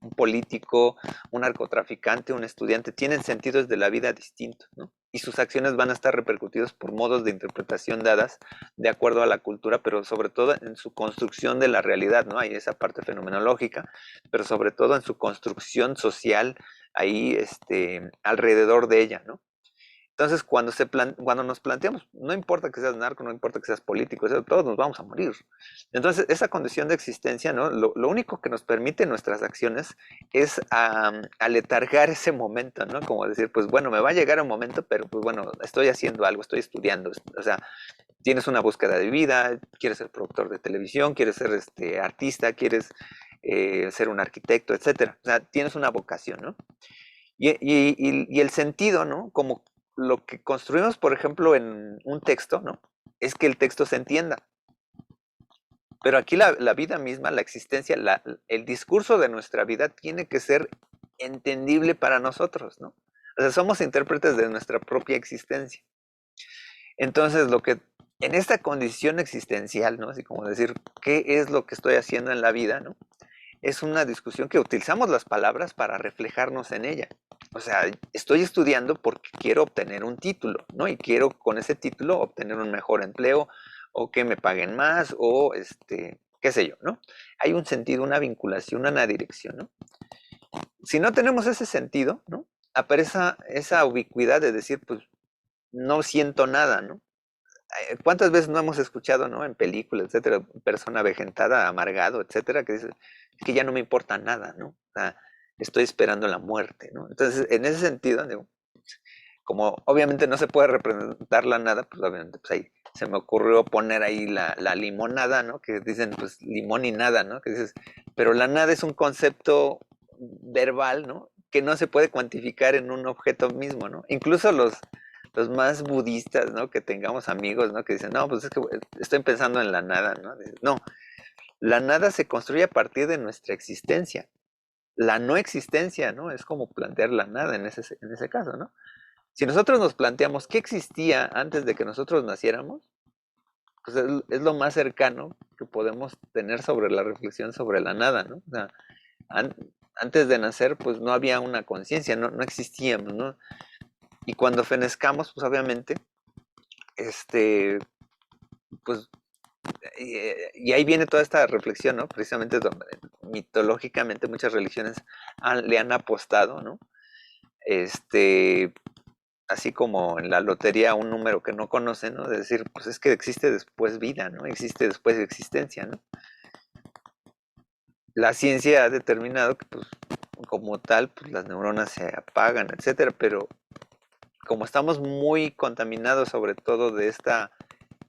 Un político, un narcotraficante, un estudiante, tienen sentidos de la vida distintos, ¿no? Y sus acciones van a estar repercutidas por modos de interpretación dadas de acuerdo a la cultura, pero sobre todo en su construcción de la realidad, ¿no? Hay esa parte fenomenológica, pero sobre todo en su construcción social ahí, alrededor de ella, ¿no? Entonces, cuando nos planteamos, no importa que seas narco, no importa que seas político, todos nos vamos a morir. Entonces, esa condición de existencia, ¿no? Lo único que nos permite nuestras acciones es aletargar ese momento, ¿no? Como decir, pues bueno, me va a llegar un momento, pero pues bueno, estoy haciendo algo, estoy estudiando. O sea, tienes una búsqueda de vida, quieres ser productor de televisión, quieres ser artista, quieres ser un arquitecto, etcétera. O sea, tienes una vocación, ¿no? Y el sentido, ¿no? Como lo que construimos, por ejemplo, en un texto, ¿no? Es que el texto se entienda. Pero aquí la vida misma, la existencia, el discurso de nuestra vida tiene que ser entendible para nosotros, ¿no? O sea, somos intérpretes de nuestra propia existencia. Entonces, lo que en esta condición existencial, ¿no? Así como decir, ¿qué es lo que estoy haciendo en la vida, ¿no? Es una discusión que utilizamos las palabras para reflejarnos en ella. O sea, estoy estudiando porque quiero obtener un título, ¿no? Y quiero con ese título obtener un mejor empleo o que me paguen más o qué sé yo, ¿no? Hay un sentido, una vinculación, una dirección, ¿no? Si no tenemos ese sentido, ¿no? Aparece esa ubicuidad de decir, pues, no siento nada, ¿no? ¿Cuántas veces no hemos escuchado, ¿no? En películas, etcétera, persona avejentada, amargado, etcétera, que dice, es que ya no me importa nada, ¿no? O sea, estoy esperando la muerte, ¿no? Entonces, en ese sentido, digo, como obviamente no se puede representar la nada, pues obviamente pues ahí se me ocurrió poner ahí la limonada, ¿no? Que dicen pues limón y nada, ¿no? Que dices, pero la nada es un concepto verbal, ¿no? Que no se puede cuantificar en un objeto mismo, ¿no? Incluso los más budistas, ¿no? Que tengamos amigos, ¿no? Que dicen, no, pues es que estoy pensando en la nada, ¿no? Dicen, no, la nada se construye a partir de nuestra existencia. La no existencia, ¿no? Es como plantear la nada en ese caso, ¿no? Si nosotros nos planteamos qué existía antes de que nosotros naciéramos, pues es lo más cercano que podemos tener sobre la reflexión sobre la nada, ¿no? O sea, an- antes de nacer, pues no había una conciencia, no existíamos, ¿no? Y cuando fenezcamos, pues obviamente, pues, y ahí viene toda esta reflexión, ¿no? Precisamente donde mitológicamente muchas religiones le han apostado, ¿no? Así como en la lotería un número que no conocen, ¿no? De decir, pues es que existe después vida, ¿no? Existe después existencia, ¿no? La ciencia ha determinado que, pues, como tal, pues las neuronas se apagan, etcétera, pero como estamos muy contaminados sobre todo de esta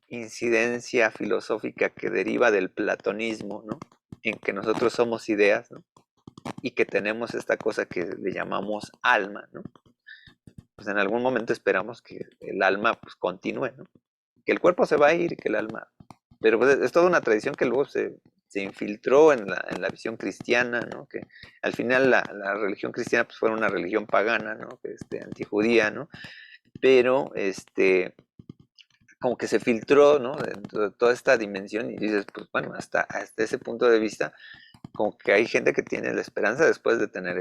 incidencia filosófica que deriva del platonismo, ¿no? En que nosotros somos ideas, ¿no? Y que tenemos esta cosa que le llamamos alma, ¿no? Pues en algún momento esperamos que el alma pues continúe, ¿no? Que el cuerpo se va a ir y que el alma... Pero pues es toda una tradición que luego se infiltró en la visión cristiana, ¿no? Que al final la religión cristiana pues fue una religión pagana, ¿no? Antijudía, ¿no? Pero como que se filtró, ¿no? Dentro de toda esta dimensión y dices, pues bueno, hasta ese punto de vista, como que hay gente que tiene la esperanza después de tener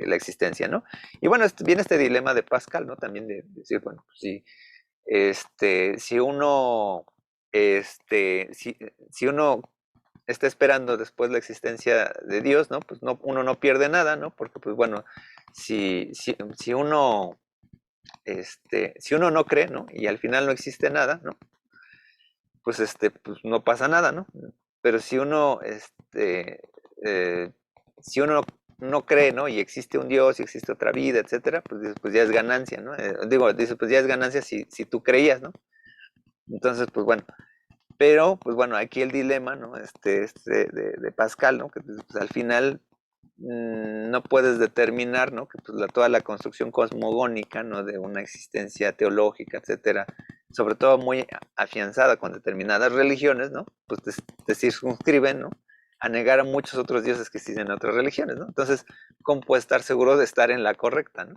la existencia, ¿no? Y bueno, viene este dilema de Pascal, ¿no? También de decir, bueno, pues sí, si uno, si uno está esperando después la existencia de Dios, ¿no? Pues no, uno no pierde nada, ¿no? Porque, pues bueno, si uno, si uno no cree, ¿no? Y al final no existe nada, ¿no? Pues, pues no pasa nada, ¿no? Pero eh, si uno no cree, ¿no? Y existe un Dios y existe otra vida, etcétera, pues dices, pues ya es ganancia, ¿no? Dices, pues ya es ganancia si tú creías, ¿no? Entonces, pues bueno, pero, pues bueno, aquí el dilema, ¿no? De Pascal, ¿no? Que pues, al final no puedes determinar, ¿no? Que pues toda la construcción cosmogónica, ¿no? De una existencia teológica, etcétera, sobre todo muy afianzada con determinadas religiones, ¿no? Pues te circunscriben, ¿no? A negar a muchos otros dioses que existen en otras religiones, ¿no? Entonces, ¿cómo puedes estar seguro de estar en la correcta, ¿no?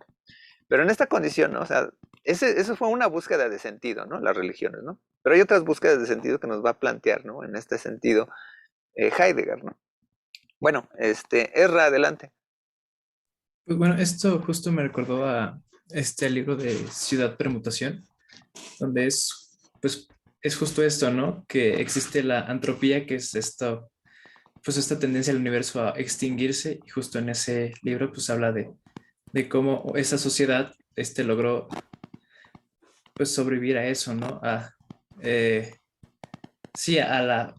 Pero en esta condición, ¿no? O sea, eso fue una búsqueda de sentido, ¿no? Las religiones, ¿no? Pero hay otras búsquedas de sentido que nos va a plantear, ¿no? En este sentido, Heidegger, ¿no? Bueno, Ezra, adelante. Pues bueno, esto justo me recordó a este libro de Ciudad Permutación, donde pues, es justo esto, ¿no? Que existe la antropía, que es esto, pues esta tendencia del universo a extinguirse, y justo en ese libro, pues habla de cómo esa sociedad, logró, pues sobrevivir a eso, ¿no? Eh, sí, a la,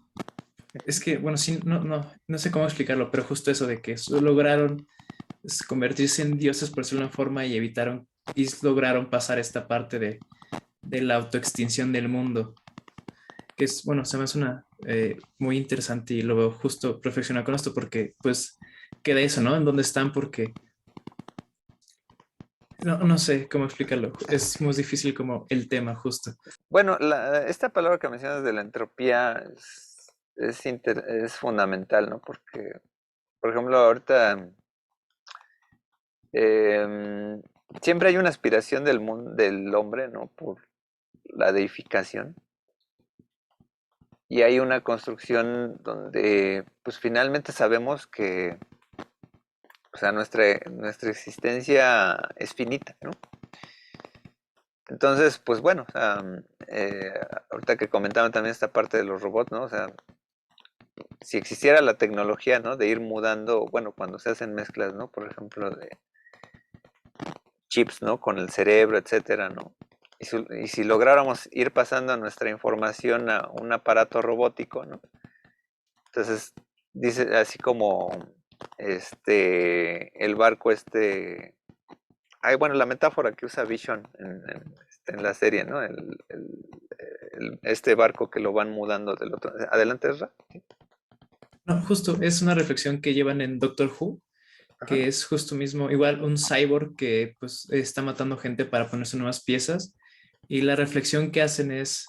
es que, bueno, sí, no sé cómo explicarlo, pero justo eso de que lograron convertirse en dioses por decirlo de una forma y lograron pasar esta parte de la autoextinción del mundo, que es, bueno, se me hace una muy interesante y lo veo justo reflexionar con esto porque pues queda eso, ¿no? En dónde están porque no sé cómo explicarlo, es muy difícil como el tema justo. Bueno, esta palabra que mencionas de la entropía es fundamental, ¿no? Porque, por ejemplo, ahorita siempre hay una aspiración del mundo, del hombre, ¿no? la deificación. Y hay una construcción donde pues finalmente sabemos que, o sea, nuestra existencia es finita, ¿no? Entonces, pues bueno, o sea, ahorita que comentaban también esta parte de los robots, ¿no? O sea, si existiera la tecnología, ¿no? De ir mudando, bueno, cuando se hacen mezclas, ¿no? Por ejemplo, de chips, ¿no? Con el cerebro, etcétera, ¿no? Y si lográramos ir pasando nuestra información a un aparato robótico, ¿no? Entonces, dice así como el barco bueno, la metáfora que usa Vision en la serie, ¿no? Este barco que lo van mudando del otro. Adelante, Ezra. No, justo, es una reflexión que llevan en Doctor Who, Ajá. que es justo mismo, igual un cyborg que pues está matando gente para ponerse nuevas piezas. Y la reflexión que hacen es,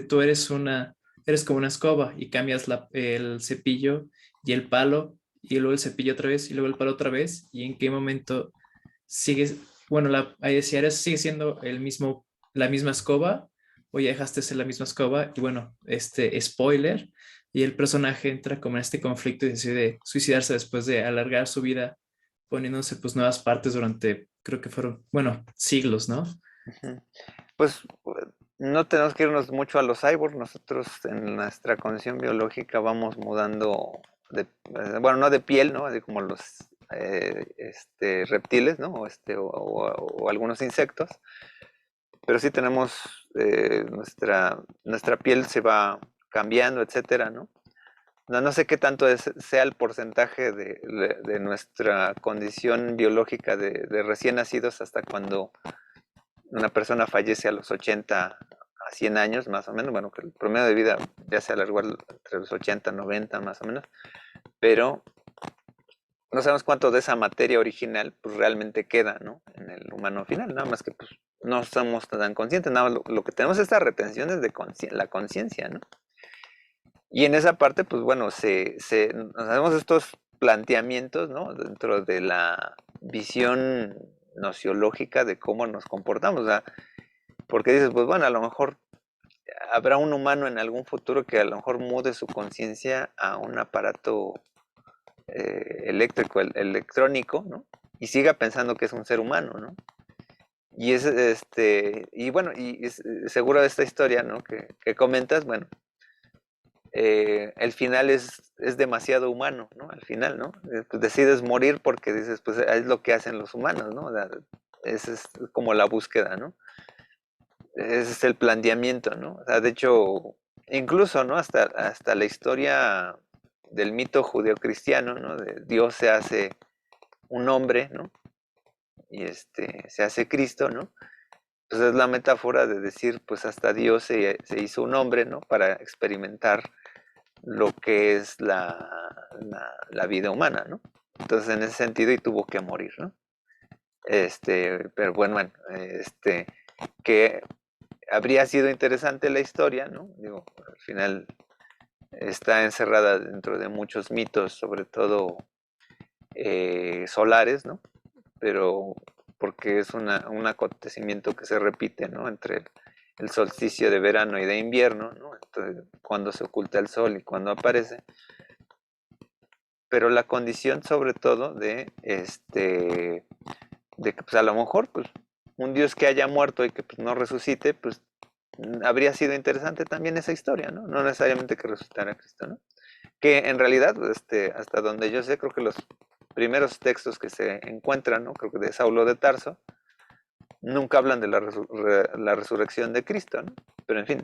tú eres como una escoba y cambias el cepillo y el palo y luego el cepillo otra vez y luego el palo otra vez y en qué momento sigues, bueno, si eres, sigue siendo la misma escoba o ya dejaste de ser la misma escoba y bueno, spoiler y el personaje entra como en este conflicto y decide suicidarse después de alargar su vida poniéndose pues nuevas partes durante, creo que fueron, bueno, siglos, ¿no? Ujú. Pues no tenemos que irnos mucho a los cyborgs. Nosotros en nuestra condición biológica vamos mudando bueno, no de piel, ¿no? Así como los reptiles, ¿no? O algunos insectos. Pero sí tenemos nuestra piel se va cambiando, etcétera, ¿no? No sé qué tanto sea el porcentaje de nuestra condición biológica de recién nacidos hasta cuando una persona fallece a los 80 a 100 años, más o menos. Bueno, que el promedio de vida ya se alargó entre los 80 90 más o menos. Pero no sabemos cuánto de esa materia original pues realmente queda, ¿no? En el humano final, nada más que pues no somos tan conscientes, nada más lo que tenemos es esta retención es de la conciencia, ¿no? Y en esa parte, pues bueno, nos hacemos estos planteamientos, ¿no? Dentro de la visión nociológica de cómo nos comportamos, o sea, porque dices, pues bueno, a lo mejor habrá un humano en algún futuro que a lo mejor mude su conciencia a un aparato eléctrico, electrónico, ¿no? Y siga pensando que es un ser humano, ¿no? Y y bueno, seguro de esta historia, ¿no? Que comentas, bueno, el final es demasiado humano, ¿no? Al final, ¿no? Pues decides morir porque dices, pues es lo que hacen los humanos, ¿no? O sea, esa es como la búsqueda, ¿no? Ese es el planteamiento, ¿no? O sea, de hecho, incluso, ¿no? Hasta la historia del mito judeocristiano, ¿no? De Dios se hace un hombre, ¿no? Y se hace Cristo, ¿no? Pues es la metáfora de decir, pues hasta Dios se hizo un hombre, ¿no? Para experimentar lo que es la vida humana, ¿no? Entonces, en ese sentido, y tuvo que morir, ¿no? Pero bueno, que habría sido interesante la historia, ¿no? Digo, al final está encerrada dentro de muchos mitos, sobre todo solares, ¿no? Pero porque es un acontecimiento que se repite, ¿no? Entre el solsticio de verano y de invierno, ¿no? Entonces, cuando se oculta el sol y cuando aparece. Pero la condición sobre todo de que pues a lo mejor pues un Dios que haya muerto y que pues no resucite, pues habría sido interesante también esa historia, ¿no? No necesariamente que resucitara Cristo, ¿no? Que en realidad, hasta donde yo sé, creo que los primeros textos que se encuentran, ¿no? Creo que de Saulo de Tarso, nunca hablan de la resurrección de Cristo, ¿no? Pero en fin,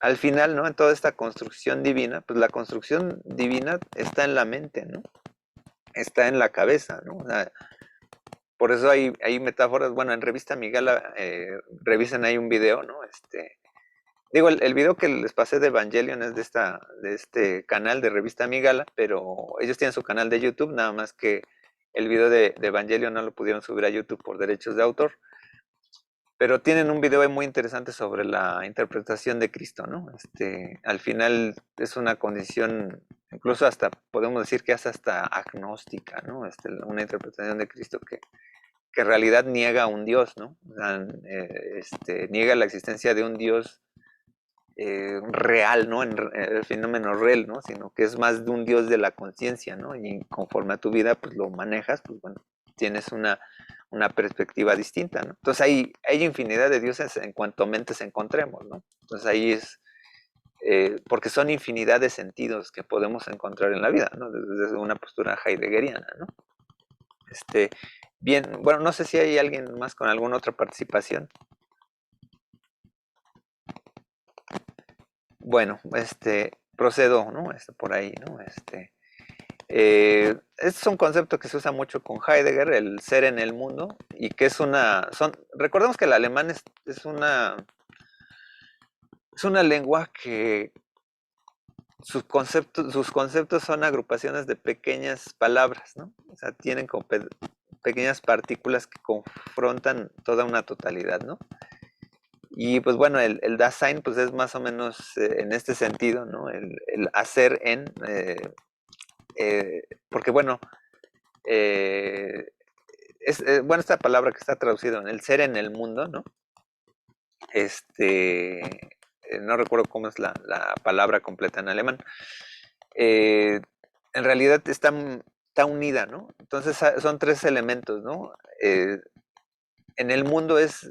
al final, ¿no? En toda esta construcción divina, pues la construcción divina está en la mente, ¿no? Está en la cabeza, ¿no? O sea, por eso hay metáforas, bueno, en Revista Migala, revisen ahí un video, ¿no? Digo, el video que les pasé de Evangelion es de este canal de Revista Migala, pero ellos tienen su canal de YouTube, nada más que el video de Evangelion no lo pudieron subir a YouTube por derechos de autor. Pero tienen un video muy interesante sobre la interpretación de Cristo, ¿no? Al final es una condición, incluso hasta, podemos decir que es hasta agnóstica, ¿no? Una interpretación de Cristo que en realidad niega a un Dios, ¿no? O sea, niega la existencia de un Dios real, ¿no? El fenómeno real, ¿no? Sino que es más de un Dios de la conciencia, ¿no? Y conforme a tu vida, pues lo manejas, pues bueno, tienes una perspectiva distinta, ¿no? Entonces hay infinidad de dioses en cuanto mentes encontremos, ¿no? Entonces ahí es, porque son infinidad de sentidos que podemos encontrar en la vida, ¿no? Desde una postura heideggeriana, ¿no? Bien, bueno, no sé si hay alguien más con alguna otra participación. Bueno, procedo, ¿no? Por ahí, ¿no? Es un concepto que se usa mucho con Heidegger, el ser en el mundo, y que recordemos que el alemán es una lengua que sus conceptos son agrupaciones de pequeñas palabras, ¿no? O sea, tienen como pequeñas partículas que confrontan toda una totalidad, ¿no? Y pues bueno, el Dasein pues es más o menos en este sentido, ¿no? El hacer porque bueno, bueno, esta palabra que está traducida en el ser en el mundo, ¿no? No recuerdo cómo es la palabra completa en alemán. En realidad está unida, ¿no? Entonces son tres elementos, ¿no? En el mundo es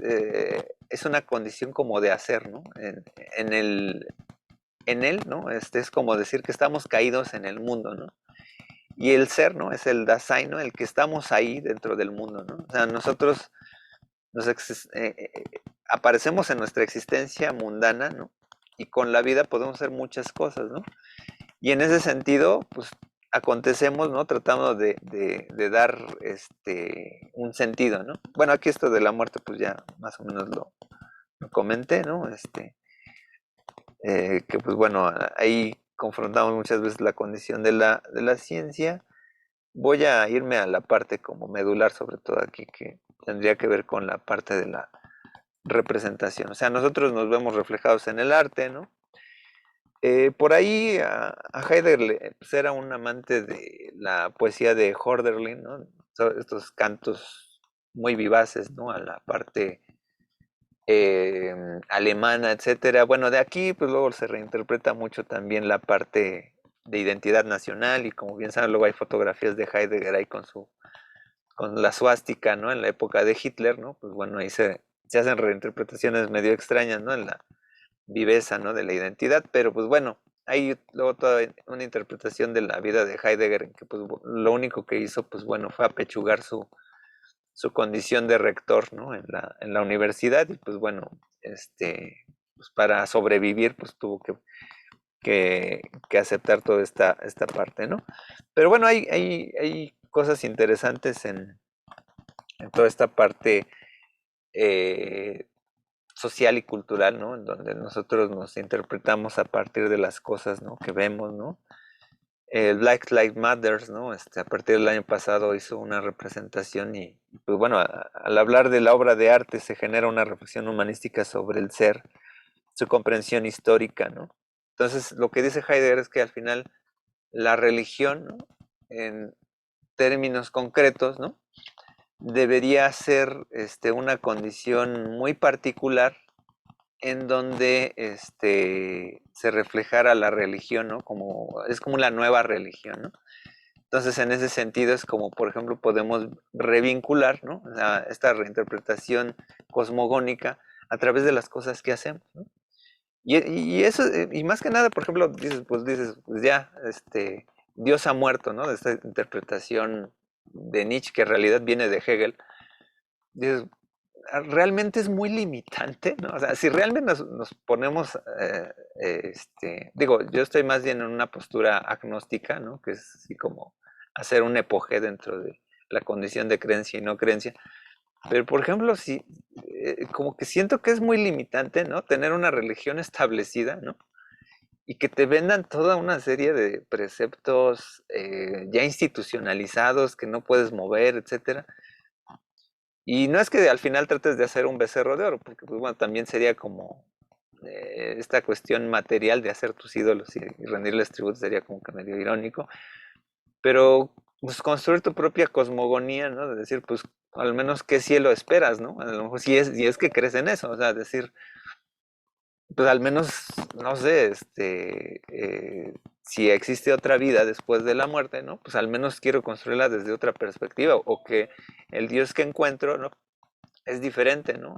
una condición como de hacer, ¿no? En él, ¿no? Es como decir que estamos caídos en el mundo, ¿no? Y el ser, ¿no? Es el Dasein, ¿no? El que estamos ahí dentro del mundo, ¿no? O sea, nosotros aparecemos en nuestra existencia mundana, ¿no? Y con la vida podemos hacer muchas cosas, ¿no? Y en ese sentido, pues acontecemos, ¿no? Tratando de dar un sentido, ¿no? Bueno, aquí esto de la muerte, pues ya más o menos lo comenté, ¿no? Que pues bueno, ahí confrontamos muchas veces la condición de la ciencia. Voy a irme a la parte como medular, sobre todo aquí, que tendría que ver con la parte de la representación. O sea, nosotros nos vemos reflejados en el arte, ¿no? Por ahí a Heidegger pues era un amante de la poesía de Hölderlin, ¿no? Estos cantos muy vivaces, ¿no? A la parte alemana, etcétera. Bueno, de aquí pues luego se reinterpreta mucho también la parte de identidad nacional y como bien saben luego hay fotografías de Heidegger ahí con la suástica, ¿no? En la época de Hitler, ¿no? Pues bueno, ahí se hacen reinterpretaciones medio extrañas, ¿no? En la viveza, ¿no? De la identidad, pero pues bueno, hay luego toda una interpretación de la vida de Heidegger en que pues lo único que hizo, pues bueno, fue apechugar su condición de rector, ¿no? En la universidad y pues bueno, pues para sobrevivir, pues tuvo que aceptar toda esta parte, ¿no? Pero bueno, hay cosas interesantes en toda esta parte social y cultural, ¿no? En donde nosotros nos interpretamos a partir de las cosas, ¿no? Que vemos, ¿no? El Black Lives Matter, ¿no? A partir del año pasado hizo una representación y pues bueno, al hablar de la obra de arte se genera una reflexión humanística sobre el ser, su comprensión histórica, ¿no? Entonces, lo que dice Heidegger es que al final la religión, ¿no? En términos concretos, ¿no? Debería ser una condición muy particular en donde se reflejara la religión, ¿no? Es como la nueva religión, ¿no? Entonces, en ese sentido es como, por ejemplo, podemos revincular, ¿no? Esta reinterpretación cosmogónica a través de las cosas que hacemos, ¿no? Y eso, y más que nada, por ejemplo, dices, pues ya, Dios ha muerto, ¿no? De esta interpretación de Nietzsche, que en realidad viene de Hegel. Dices, realmente es muy limitante, ¿no? O sea, si realmente nos ponemos, digo, yo estoy más bien en una postura agnóstica, ¿no? Que es así como hacer un epoge dentro de la condición de creencia y no creencia. Pero, por ejemplo, si, como que siento que es muy limitante, ¿no? Tener una religión establecida, ¿no? Y que te vendan toda una serie de preceptos ya institucionalizados que no puedes mover, etcétera. Y no es que al final trates de hacer un becerro de oro, porque pues, bueno, también sería como esta cuestión material de hacer tus ídolos y rendirles tributo sería como que medio irónico. Pero pues construir tu propia cosmogonía, ¿no? De decir, pues al menos qué cielo esperas, ¿no? A lo mejor si es que crees en eso, o sea, decir, pues al menos, no sé, si existe otra vida después de la muerte, ¿no? Pues al menos quiero construirla desde otra perspectiva, o que el Dios que encuentro, ¿no? Es diferente, ¿no?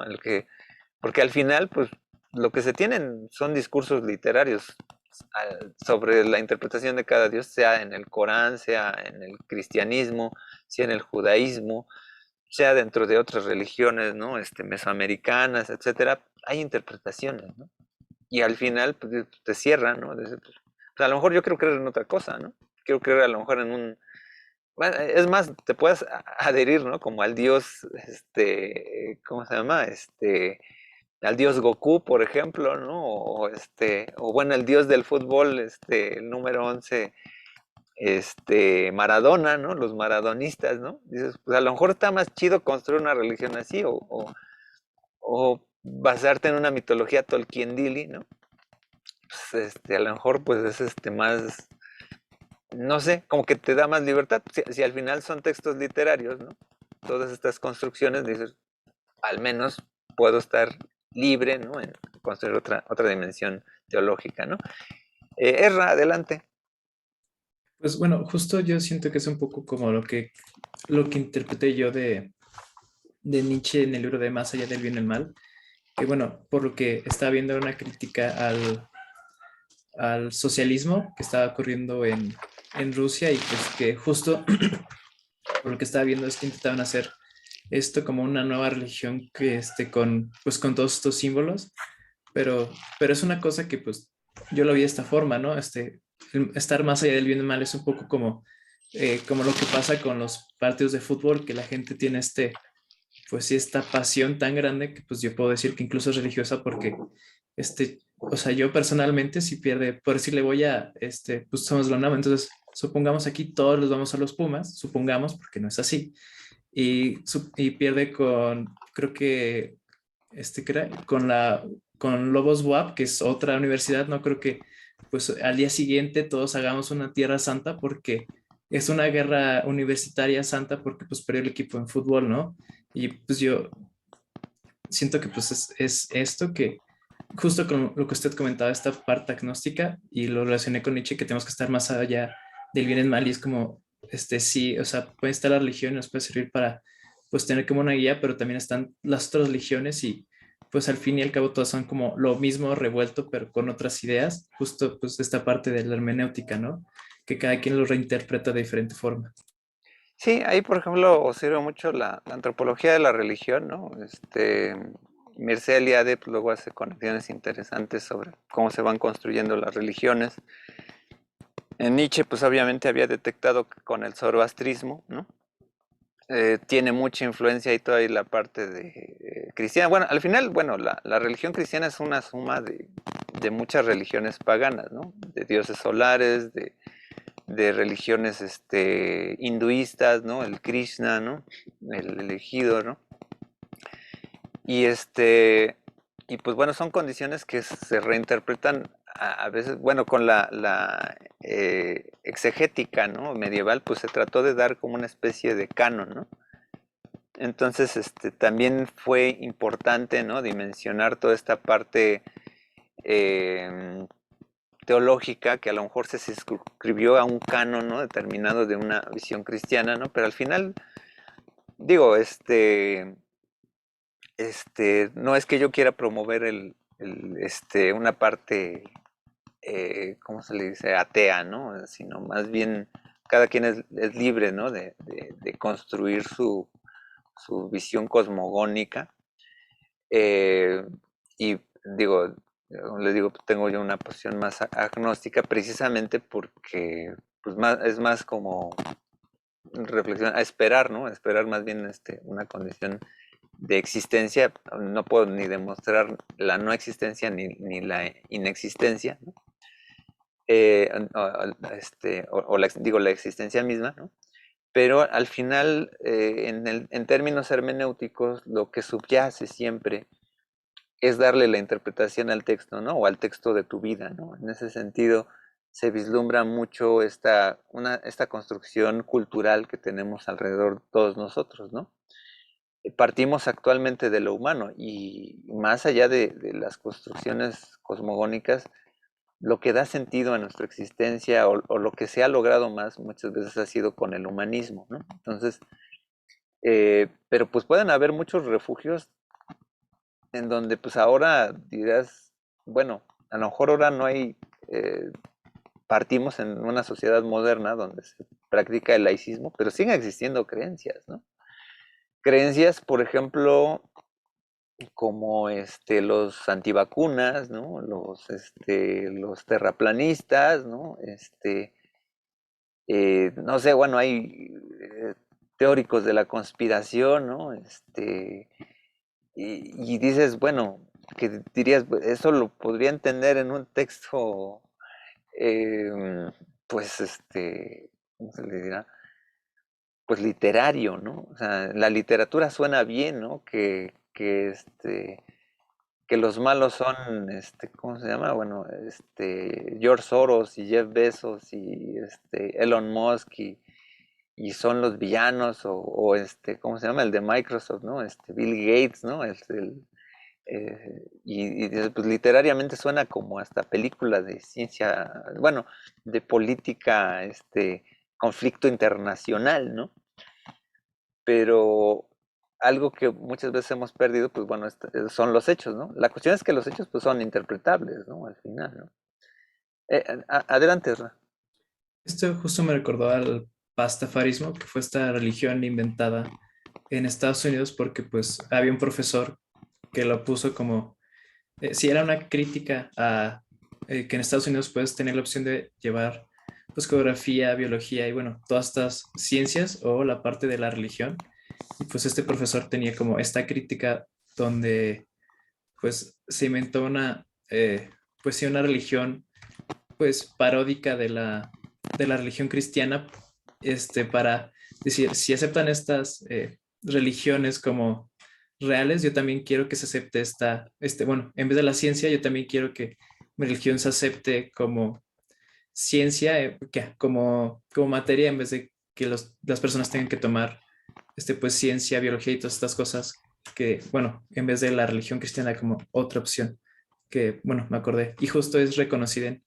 Porque al final, pues lo que se tienen son discursos literarios sobre la interpretación de cada Dios, sea en el Corán, sea en el cristianismo, sea en el judaísmo, sea dentro de otras religiones, ¿no? Mesoamericanas, etcétera, hay interpretaciones, ¿no? Y al final pues, te cierran, ¿no? Pues, a lo mejor yo quiero creer en otra cosa, ¿no? Quiero creer a lo mejor en un... Bueno, es más, te puedes adherir, ¿no? Como al dios, ¿cómo se llama? Al dios Goku, por ejemplo, ¿no? O bueno, el dios del fútbol, el número 11 Maradona, ¿no? Los maradonistas, ¿no? Dices, pues a lo mejor está más chido construir una religión así, o basarte en una mitología Tolkiendili, ¿no? Pues, a lo mejor pues es más, no sé, como que te da más libertad. Si al final son textos literarios, ¿no? Todas estas construcciones, dices, al menos puedo estar libre, ¿no? En construir otra dimensión teológica, ¿no? Erra, adelante. Pues bueno, justo yo siento que es un poco como lo que interpreté yo de Nietzsche en el libro de Más allá del bien y el mal, que bueno, por lo que estaba viendo era una crítica al socialismo que estaba ocurriendo en Rusia y pues que justo por lo que estaba viendo es que intentaban hacer esto como una nueva religión que pues con todos estos símbolos, pero es una cosa que pues yo lo vi de esta forma, ¿no? Estar más allá del bien y mal es un poco como lo que pasa con los partidos de fútbol, que la gente tiene pues sí, esta pasión tan grande que pues yo puedo decir que incluso es religiosa porque, o sea, yo personalmente si pierde, por decirle voy pues somos la UNAM, entonces supongamos aquí todos los vamos a los Pumas, supongamos, porque no es así, y pierde creo que, con Lobos WAP, que es otra universidad, no creo que pues al día siguiente todos hagamos una tierra santa porque es una guerra universitaria santa porque pues perdió el equipo en fútbol, ¿no? Y pues yo siento que pues es esto que justo con lo que usted comentaba, esta parte agnóstica, y lo relacioné con Nietzsche, que tenemos que estar más allá del bien y el mal, y es como, sí, o sea, puede estar la religión y nos puede servir para, pues, tener como una guía, pero también están las otras religiones y, pues, al fin y al cabo todas son como lo mismo revuelto, pero con otras ideas, justo, pues, esta parte de la hermenéutica, ¿no? Que cada quien lo reinterpreta de diferente forma. Sí, ahí por ejemplo sirve mucho la antropología de la religión, ¿no? Mircea Eliade pues, luego hace conexiones interesantes sobre cómo se van construyendo las religiones. En Nietzsche, pues obviamente había detectado que con el zoroastrismo, ¿no? Tiene mucha influencia y toda ahí la parte de cristiana. Bueno, al final, bueno, la religión cristiana es una suma de muchas religiones paganas, ¿no? De dioses solares, de religiones hinduistas, ¿no? El Krishna, ¿no? El elegido, ¿no? Y y pues bueno, son condiciones que se reinterpretan a veces, bueno, con la exegética, ¿no? Medieval, pues se trató de dar como una especie de canon, ¿no? Entonces, también fue importante, ¿no? Dimensionar toda esta parte eh, teológica que a lo mejor se suscribió a un canon, ¿no? Determinado de una visión cristiana, ¿no? Pero al final, digo, no es que yo quiera promover una parte, ¿cómo se le dice? Atea, ¿no? Sino más bien cada quien es libre, ¿no? De construir su visión cosmogónica. Eh, y digo, les digo, tengo yo una posición más agnóstica precisamente porque pues es más como reflexión, a esperar, ¿no? A esperar más bien una condición de existencia. No puedo ni demostrar la no existencia ni la inexistencia, ¿no? Digo, la existencia misma, ¿no? Pero al final, en términos hermenéuticos, lo que subyace siempre es darle la interpretación al texto, ¿no? O al texto de tu vida, ¿no? En ese sentido, se vislumbra mucho esta construcción cultural que tenemos alrededor de todos nosotros, ¿no? Partimos actualmente de lo humano y más allá de las construcciones cosmogónicas, lo que da sentido a nuestra existencia o lo que se ha logrado más muchas veces ha sido con el humanismo, ¿no? Entonces, pero pues pueden haber muchos refugios en donde pues ahora dirás, bueno, a lo mejor ahora no hay, partimos en una sociedad moderna donde se practica el laicismo, pero siguen existiendo creencias, ¿no? Creencias, por ejemplo, como los antivacunas, ¿no? Los terraplanistas, ¿no? No sé, bueno, hay teóricos de la conspiración, ¿no? Y dices, bueno, que dirías, eso lo podría entender en un texto, pues, ¿cómo se le dirá? Pues literario, ¿no? O sea, la literatura suena bien, ¿no? Que los malos son, ¿cómo se llama? Bueno, George Soros y Jeff Bezos y Elon Musk y son los villanos ¿cómo se llama? El de Microsoft, ¿no? Bill Gates, ¿no? Y pues literariamente suena como hasta película de ciencia, bueno, de política, conflicto internacional, ¿no? Pero algo que muchas veces hemos perdido, pues bueno, son los hechos, ¿no? La cuestión es que los hechos pues son interpretables, ¿no? Al final, ¿no? Adelante, Ra. Esto justo me recordó al pastafarismo, que fue esta religión inventada en Estados Unidos porque pues había un profesor que lo puso como, si era una crítica a que en Estados Unidos puedes tener la opción de llevar pues geografía, biología y bueno, todas estas ciencias o la parte de la religión. Y pues este profesor tenía como esta crítica donde pues se inventó pues sí, una religión pues paródica de la religión cristiana, para decir, si aceptan estas religiones como reales, yo también quiero que se acepte bueno, en vez de la ciencia, yo también quiero que mi religión se acepte como ciencia, como materia, en vez de que las personas tengan que tomar, pues ciencia, biología y todas estas cosas que, bueno, en vez de la religión cristiana como otra opción, que, bueno, me acordé. Y justo es reconocida en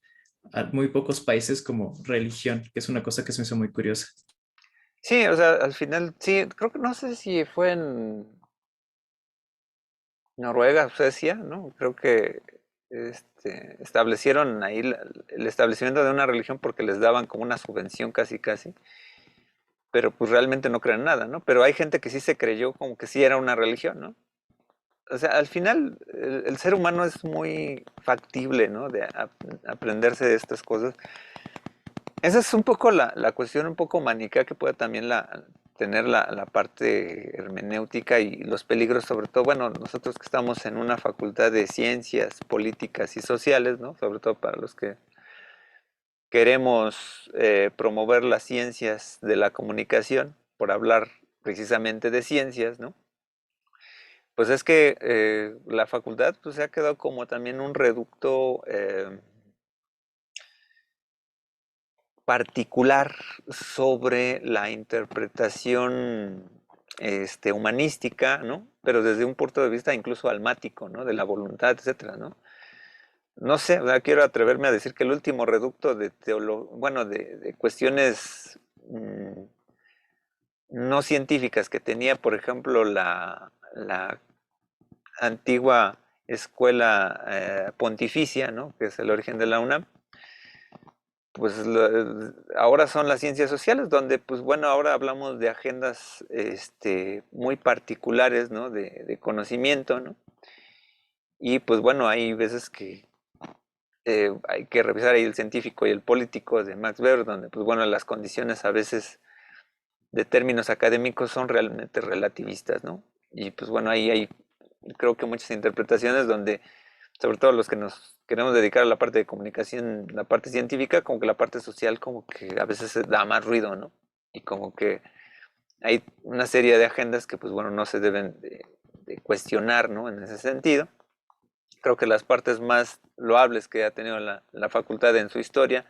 muy pocos países como religión, que es una cosa que se me hizo muy curiosa. Sí, o sea, al final, sí, creo que no sé si fue en Noruega, Suecia, ¿no? Creo que establecieron ahí el establecimiento de una religión porque les daban como una subvención casi casi, pero pues realmente no creen nada, ¿no? Pero hay gente que sí se creyó como que sí era una religión, ¿no? O sea, al final el ser humano es muy factible, ¿no? De aprenderse de estas cosas. Esa es un poco la cuestión un poco manica que puede también tener la parte hermenéutica y los peligros, sobre todo, bueno, nosotros que estamos en una facultad de ciencias políticas y sociales, ¿no? Sobre todo para los que queremos promover las ciencias de la comunicación, por hablar precisamente de ciencias, ¿no? Pues es que la facultad pues, se ha quedado como también un reducto particular sobre la interpretación humanística, ¿no? Pero desde un punto de vista incluso almático, ¿no? De la voluntad, etcétera, ¿no? No sé, o sea, quiero atreverme a decir que el último reducto de bueno, de cuestiones no científicas que tenía, por ejemplo, la antigua escuela pontificia, ¿no? Que es el origen de la UNAM, pues ahora son las ciencias sociales, donde, pues bueno, ahora hablamos de agendas muy particulares, ¿no? De conocimiento, ¿no? Y pues bueno, hay veces que hay que revisar ahí el científico y el político de Max Weber, donde, pues bueno, las condiciones a veces de términos académicos son realmente relativistas, ¿no? Y pues bueno, ahí hay, creo que muchas interpretaciones donde sobre todo los que nos queremos dedicar a la parte de comunicación, la parte científica, como que la parte social como que a veces se da más ruido, ¿no? Y como que hay una serie de agendas que pues bueno, no se deben de cuestionar, ¿no? En ese sentido. Creo que las partes más loables que ha tenido la facultad en su historia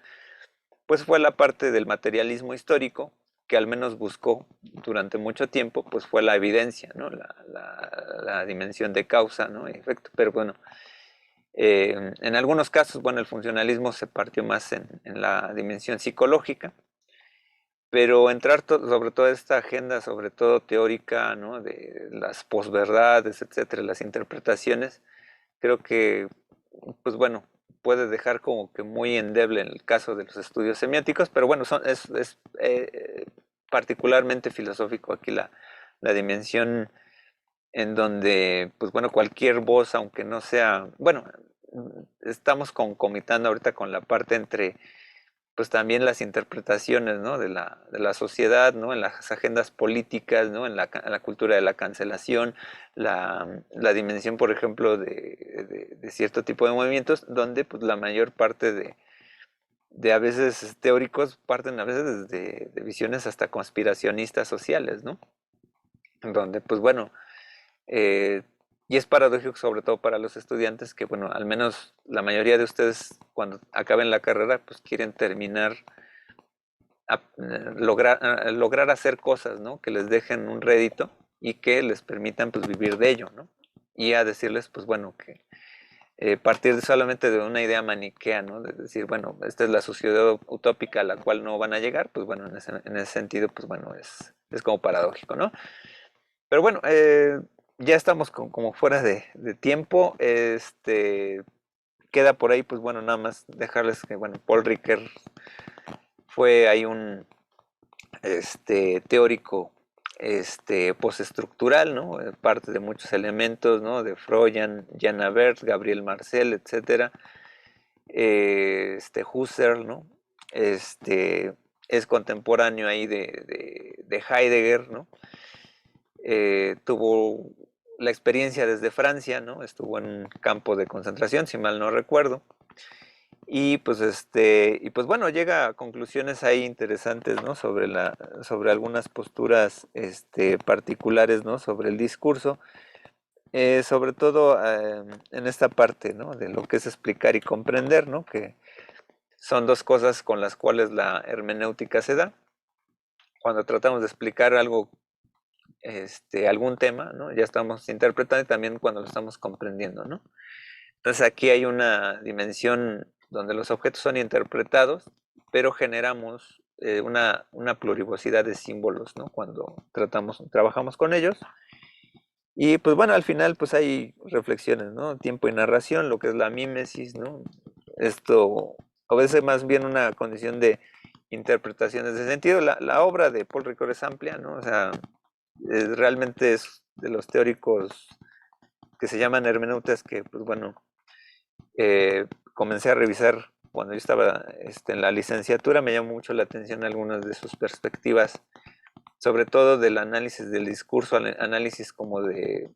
pues fue la parte del materialismo histórico que al menos buscó durante mucho tiempo, pues fue la evidencia, ¿no? La dimensión de causa, ¿no? Y efecto. Pero bueno, en algunos casos, bueno, el funcionalismo se partió más en la dimensión psicológica, pero entrar sobre toda esta agenda, sobre todo teórica, ¿no? De las posverdades, etcétera, las interpretaciones, creo que, pues bueno, puede dejar como que muy endeble en el caso de los estudios semióticos, pero bueno, es particularmente filosófico aquí la dimensión en donde, pues bueno, cualquier voz, aunque no sea, bueno, estamos concomitando ahorita con la parte entre, pues también las interpretaciones, ¿no? De la sociedad, ¿no? En las agendas políticas, ¿no? En la cultura de la cancelación, la dimensión, por ejemplo, de cierto tipo de movimientos, donde pues la mayor parte de a veces teóricos parten a veces de visiones hasta conspiracionistas sociales, ¿no? Donde pues bueno, eh, y es paradójico sobre todo para los estudiantes que bueno, al menos la mayoría de ustedes cuando acaben la carrera pues quieren terminar, lograr hacer cosas, ¿no? Que les dejen un rédito y que les permitan pues vivir de ello, ¿no? Y a decirles pues bueno que partir solamente de una idea maniquea, ¿no? De decir, bueno, esta es la sociedad utópica a la cual no van a llegar, pues bueno, en ese sentido, pues bueno, es como paradójico, ¿no? Pero bueno, ya estamos como fuera de tiempo, queda por ahí, pues bueno, nada más dejarles que, bueno, Paul Ricoeur fue ahí un teórico postestructural, ¿no? Parte de muchos elementos, ¿no? De Freud, Jan Habert, Gabriel Marcel, etcétera. Husserl, ¿no? Es contemporáneo ahí de Heidegger, ¿no? Tuvo la experiencia desde Francia, ¿no? Estuvo en un campo de concentración, si mal no recuerdo. Y pues bueno, llega a conclusiones ahí interesantes, ¿no? Sobre algunas posturas particulares, ¿no? Sobre el discurso, sobre todo en esta parte, ¿no? De lo que es explicar y comprender, ¿no? Que son dos cosas con las cuales la hermenéutica se da. Cuando tratamos de explicar algo, algún tema, ¿no? Ya estamos interpretando y también cuando lo estamos comprendiendo, ¿no? Entonces aquí hay una dimensión donde los objetos son interpretados, pero generamos una plurivocidad de símbolos, ¿no? Cuando trabajamos con ellos. Y pues bueno, al final pues hay reflexiones, ¿no? Tiempo y narración, lo que es la mímesis, ¿no? Esto obedece más bien una condición de interpretación en ese sentido. La obra de Paul Ricoeur es amplia, ¿no? O sea, realmente es de los teóricos que se llaman hermeneutas que, pues bueno, comencé a revisar cuando yo estaba en la licenciatura, me llamó mucho la atención algunas de sus perspectivas, sobre todo del análisis del discurso, análisis como de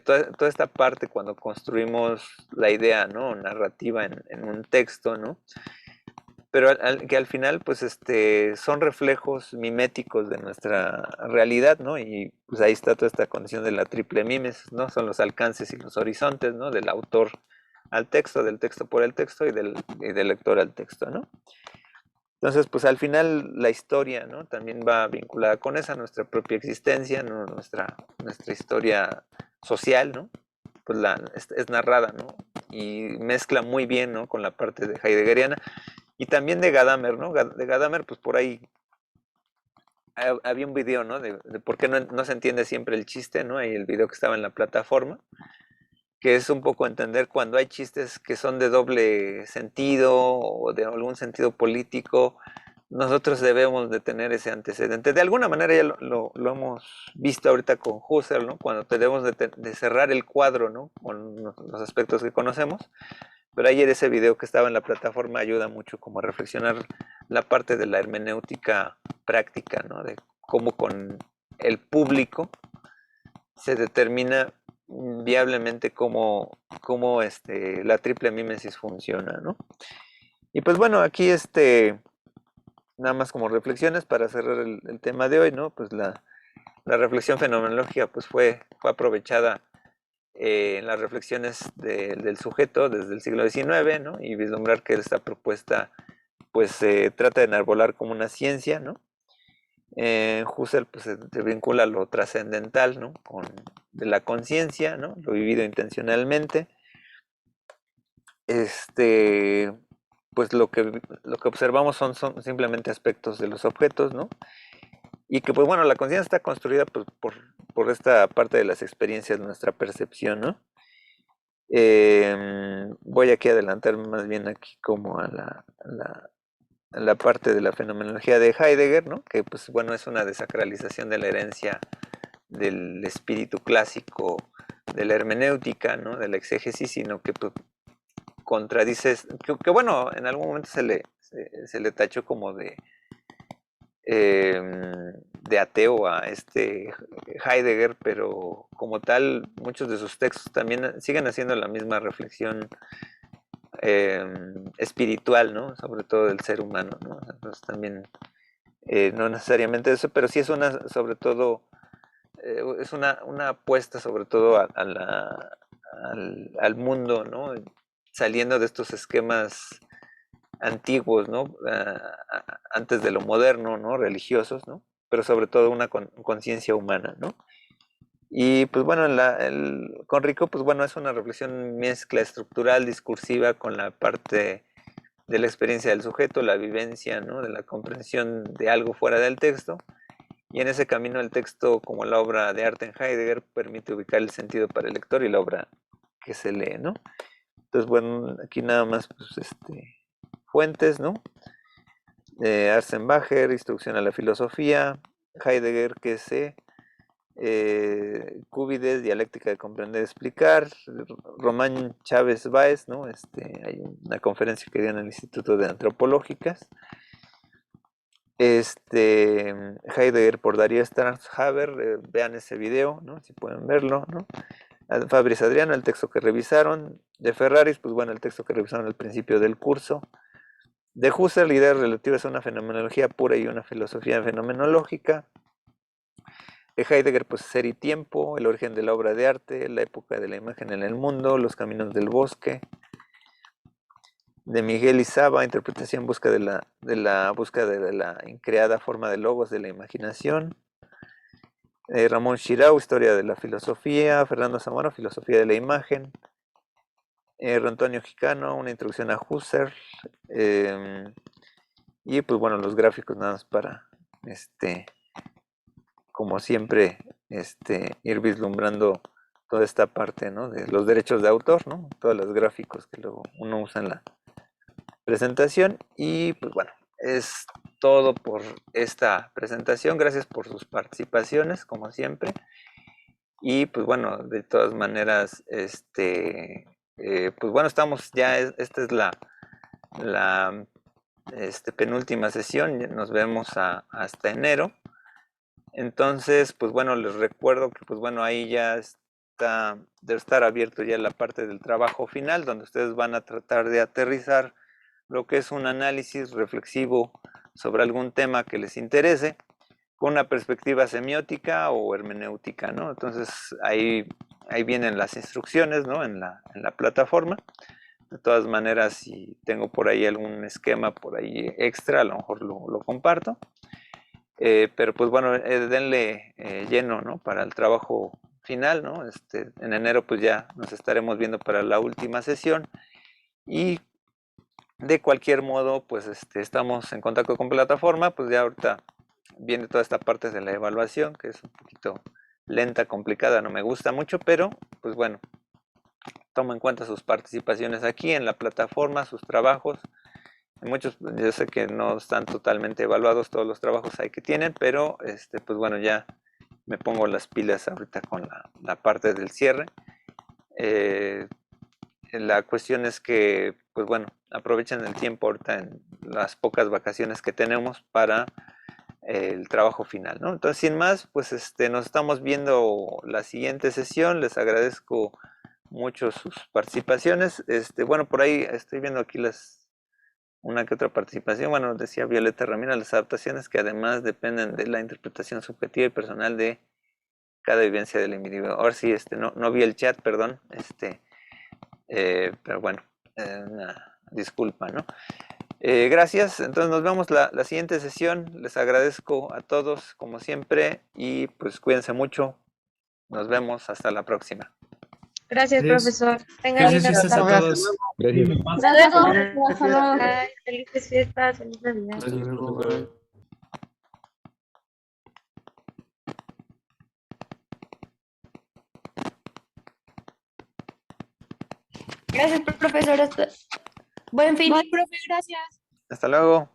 toda esta parte cuando construimos la idea, ¿no? Narrativa en un texto, ¿no? Pero que al final, pues, son reflejos miméticos de nuestra realidad, ¿no? Y pues ahí está toda esta condición de la triple mimes, ¿no? Son los alcances y los horizontes, ¿no? Del autor al texto, del texto por el texto y del lector al texto, ¿no? Entonces, pues al final la historia, ¿no? También va vinculada con esa, nuestra propia existencia, ¿no? Nuestra historia social, ¿no? Pues es narrada, ¿no? Y mezcla muy bien, ¿no? Con la parte de heideggeriana y también de Gadamer, ¿no? De Gadamer, pues por ahí había un video, ¿no? De por qué no se entiende siempre el chiste, ¿no? Y el video que estaba en la plataforma, que es un poco entender cuando hay chistes que son de doble sentido o de algún sentido político, nosotros debemos de tener ese antecedente. De alguna manera ya lo hemos visto ahorita con Husserl, ¿no? Cuando tenemos de cerrar el cuadro, ¿no? Con los aspectos que conocemos. Pero ayer ese video que estaba en la plataforma ayuda mucho como a reflexionar la parte de la hermenéutica práctica, ¿no? De cómo con el público se determina viablemente cómo la triple mímesis funciona, ¿no? Y pues bueno, aquí nada más como reflexiones para cerrar el tema de hoy, ¿no? Pues la reflexión fenomenológica pues fue aprovechada en las reflexiones del sujeto desde el siglo XIX, ¿no? Y vislumbrar que esta propuesta pues se trata de enarbolar como una ciencia, ¿no? Husserl pues se vincula lo trascendental, ¿no? De la conciencia, ¿no? Lo vivido intencionalmente. Pues lo que observamos son simplemente aspectos de los objetos, ¿no? Y que pues bueno, la conciencia está construida pues, por esta parte de las experiencias de nuestra percepción, ¿no? Voy aquí a adelantarme más bien aquí como a la parte de la fenomenología de Heidegger, ¿no? Que pues bueno, es una desacralización de la herencia del espíritu clásico, de la hermenéutica, ¿no? De la exégesis, sino que pues, contradice, que bueno, en algún momento se le tachó como de ateo a Heidegger, pero como tal, muchos de sus textos también siguen haciendo la misma reflexión espiritual, ¿no? Sobre todo del ser humano, ¿no? Entonces también, no necesariamente eso, pero sí es sobre todo, es una apuesta sobre todo al mundo, ¿no? Saliendo de estos esquemas antiguos, ¿no? Antes de lo moderno, ¿no? Religiosos, ¿no? Pero sobre todo una conciencia humana, ¿no? Y pues bueno, con Rico, pues bueno, es una reflexión mezcla estructural, discursiva, con la parte de la experiencia del sujeto, la vivencia, ¿no? De la comprensión de algo fuera del texto. Y en ese camino el texto, como la obra de arte en Heidegger, permite ubicar el sentido para el lector y la obra que se lee, ¿no? Entonces, bueno, aquí nada más, pues, fuentes, ¿no? Arzenbacher, Instrucción a la Filosofía, Heidegger, que sé, Cúbides, Dialéctica de Comprender y Explicar, Román Chávez Báez, ¿no? Hay una conferencia que dio en el Instituto de Antropológicas. Heidegger por Darío Strashaber, vean ese video, ¿no? Si pueden verlo, ¿no? Fabris Adriano, el texto que revisaron. De Ferraris, pues bueno, el texto que revisaron al principio del curso. De Husserl, ideas relativas a una fenomenología pura y una filosofía fenomenológica. De Heidegger, pues Ser y Tiempo, el origen de la obra de arte, la época de la imagen en el mundo, los caminos del bosque. De Miguel Izaba, interpretación busca de la búsqueda de la increada forma de logos de la imaginación. Ramón Shirau, historia de la filosofía. Fernando Zamora, filosofía de la imagen. Antonio Gicano, una introducción a Husserl. Y pues bueno, los gráficos nada más para, como siempre, ir vislumbrando toda esta parte, ¿no? De los derechos de autor, ¿no? Todos los gráficos que luego uno usa en la presentación. Y pues bueno, es todo por esta presentación. Gracias por sus participaciones, como siempre. Y pues bueno, de todas maneras, pues bueno, estamos ya, esta es la penúltima sesión, nos vemos hasta enero. Entonces, pues bueno, les recuerdo que pues bueno, ahí ya debe estar abierto ya la parte del trabajo final, donde ustedes van a tratar de aterrizar lo que es un análisis reflexivo sobre algún tema que les interese, con una perspectiva semiótica o hermenéutica, ¿no? Entonces, ahí vienen las instrucciones, ¿no? En la plataforma. De todas maneras, si tengo por ahí algún esquema por ahí extra, a lo mejor lo comparto. Pero pues bueno, denle lleno, ¿no? Para el trabajo final, ¿no? En enero pues ya nos estaremos viendo para la última sesión. Y de cualquier modo, pues estamos en contacto con plataforma, pues ya ahorita viene toda esta parte de la evaluación, que es un poquito lenta, complicada, no me gusta mucho, pero pues bueno, toma en cuenta sus participaciones aquí en la plataforma, sus trabajos. Muchos, yo sé que no están totalmente evaluados todos los trabajos ahí que tienen, pero pues bueno, ya me pongo las pilas ahorita con la parte del cierre. La cuestión es que, pues bueno, aprovechen el tiempo ahorita en las pocas vacaciones que tenemos para el trabajo final, ¿no? Entonces, sin más, pues nos estamos viendo la siguiente sesión. Les agradezco mucho sus participaciones. Bueno, por ahí estoy viendo aquí una que otra participación. Bueno, decía Violeta Ramírez, las adaptaciones que además dependen de la interpretación subjetiva y personal de cada vivencia del individuo. Ahora sí, no vi el chat, perdón, pero bueno, una disculpa, ¿no? Gracias, entonces nos vemos la siguiente sesión. Les agradezco a todos como siempre y pues cuídense mucho. Nos vemos hasta la próxima. Gracias, Adiós. profesor. Tenga Felices linda fiestas a tarde. todos. Gracias. Hasta luego. Hasta luego. Bye. Felices fiestas, feliz Navidad. Hasta luego, bye. Gracias, profesor. Buen fin. Bye, profe. Gracias. Hasta luego.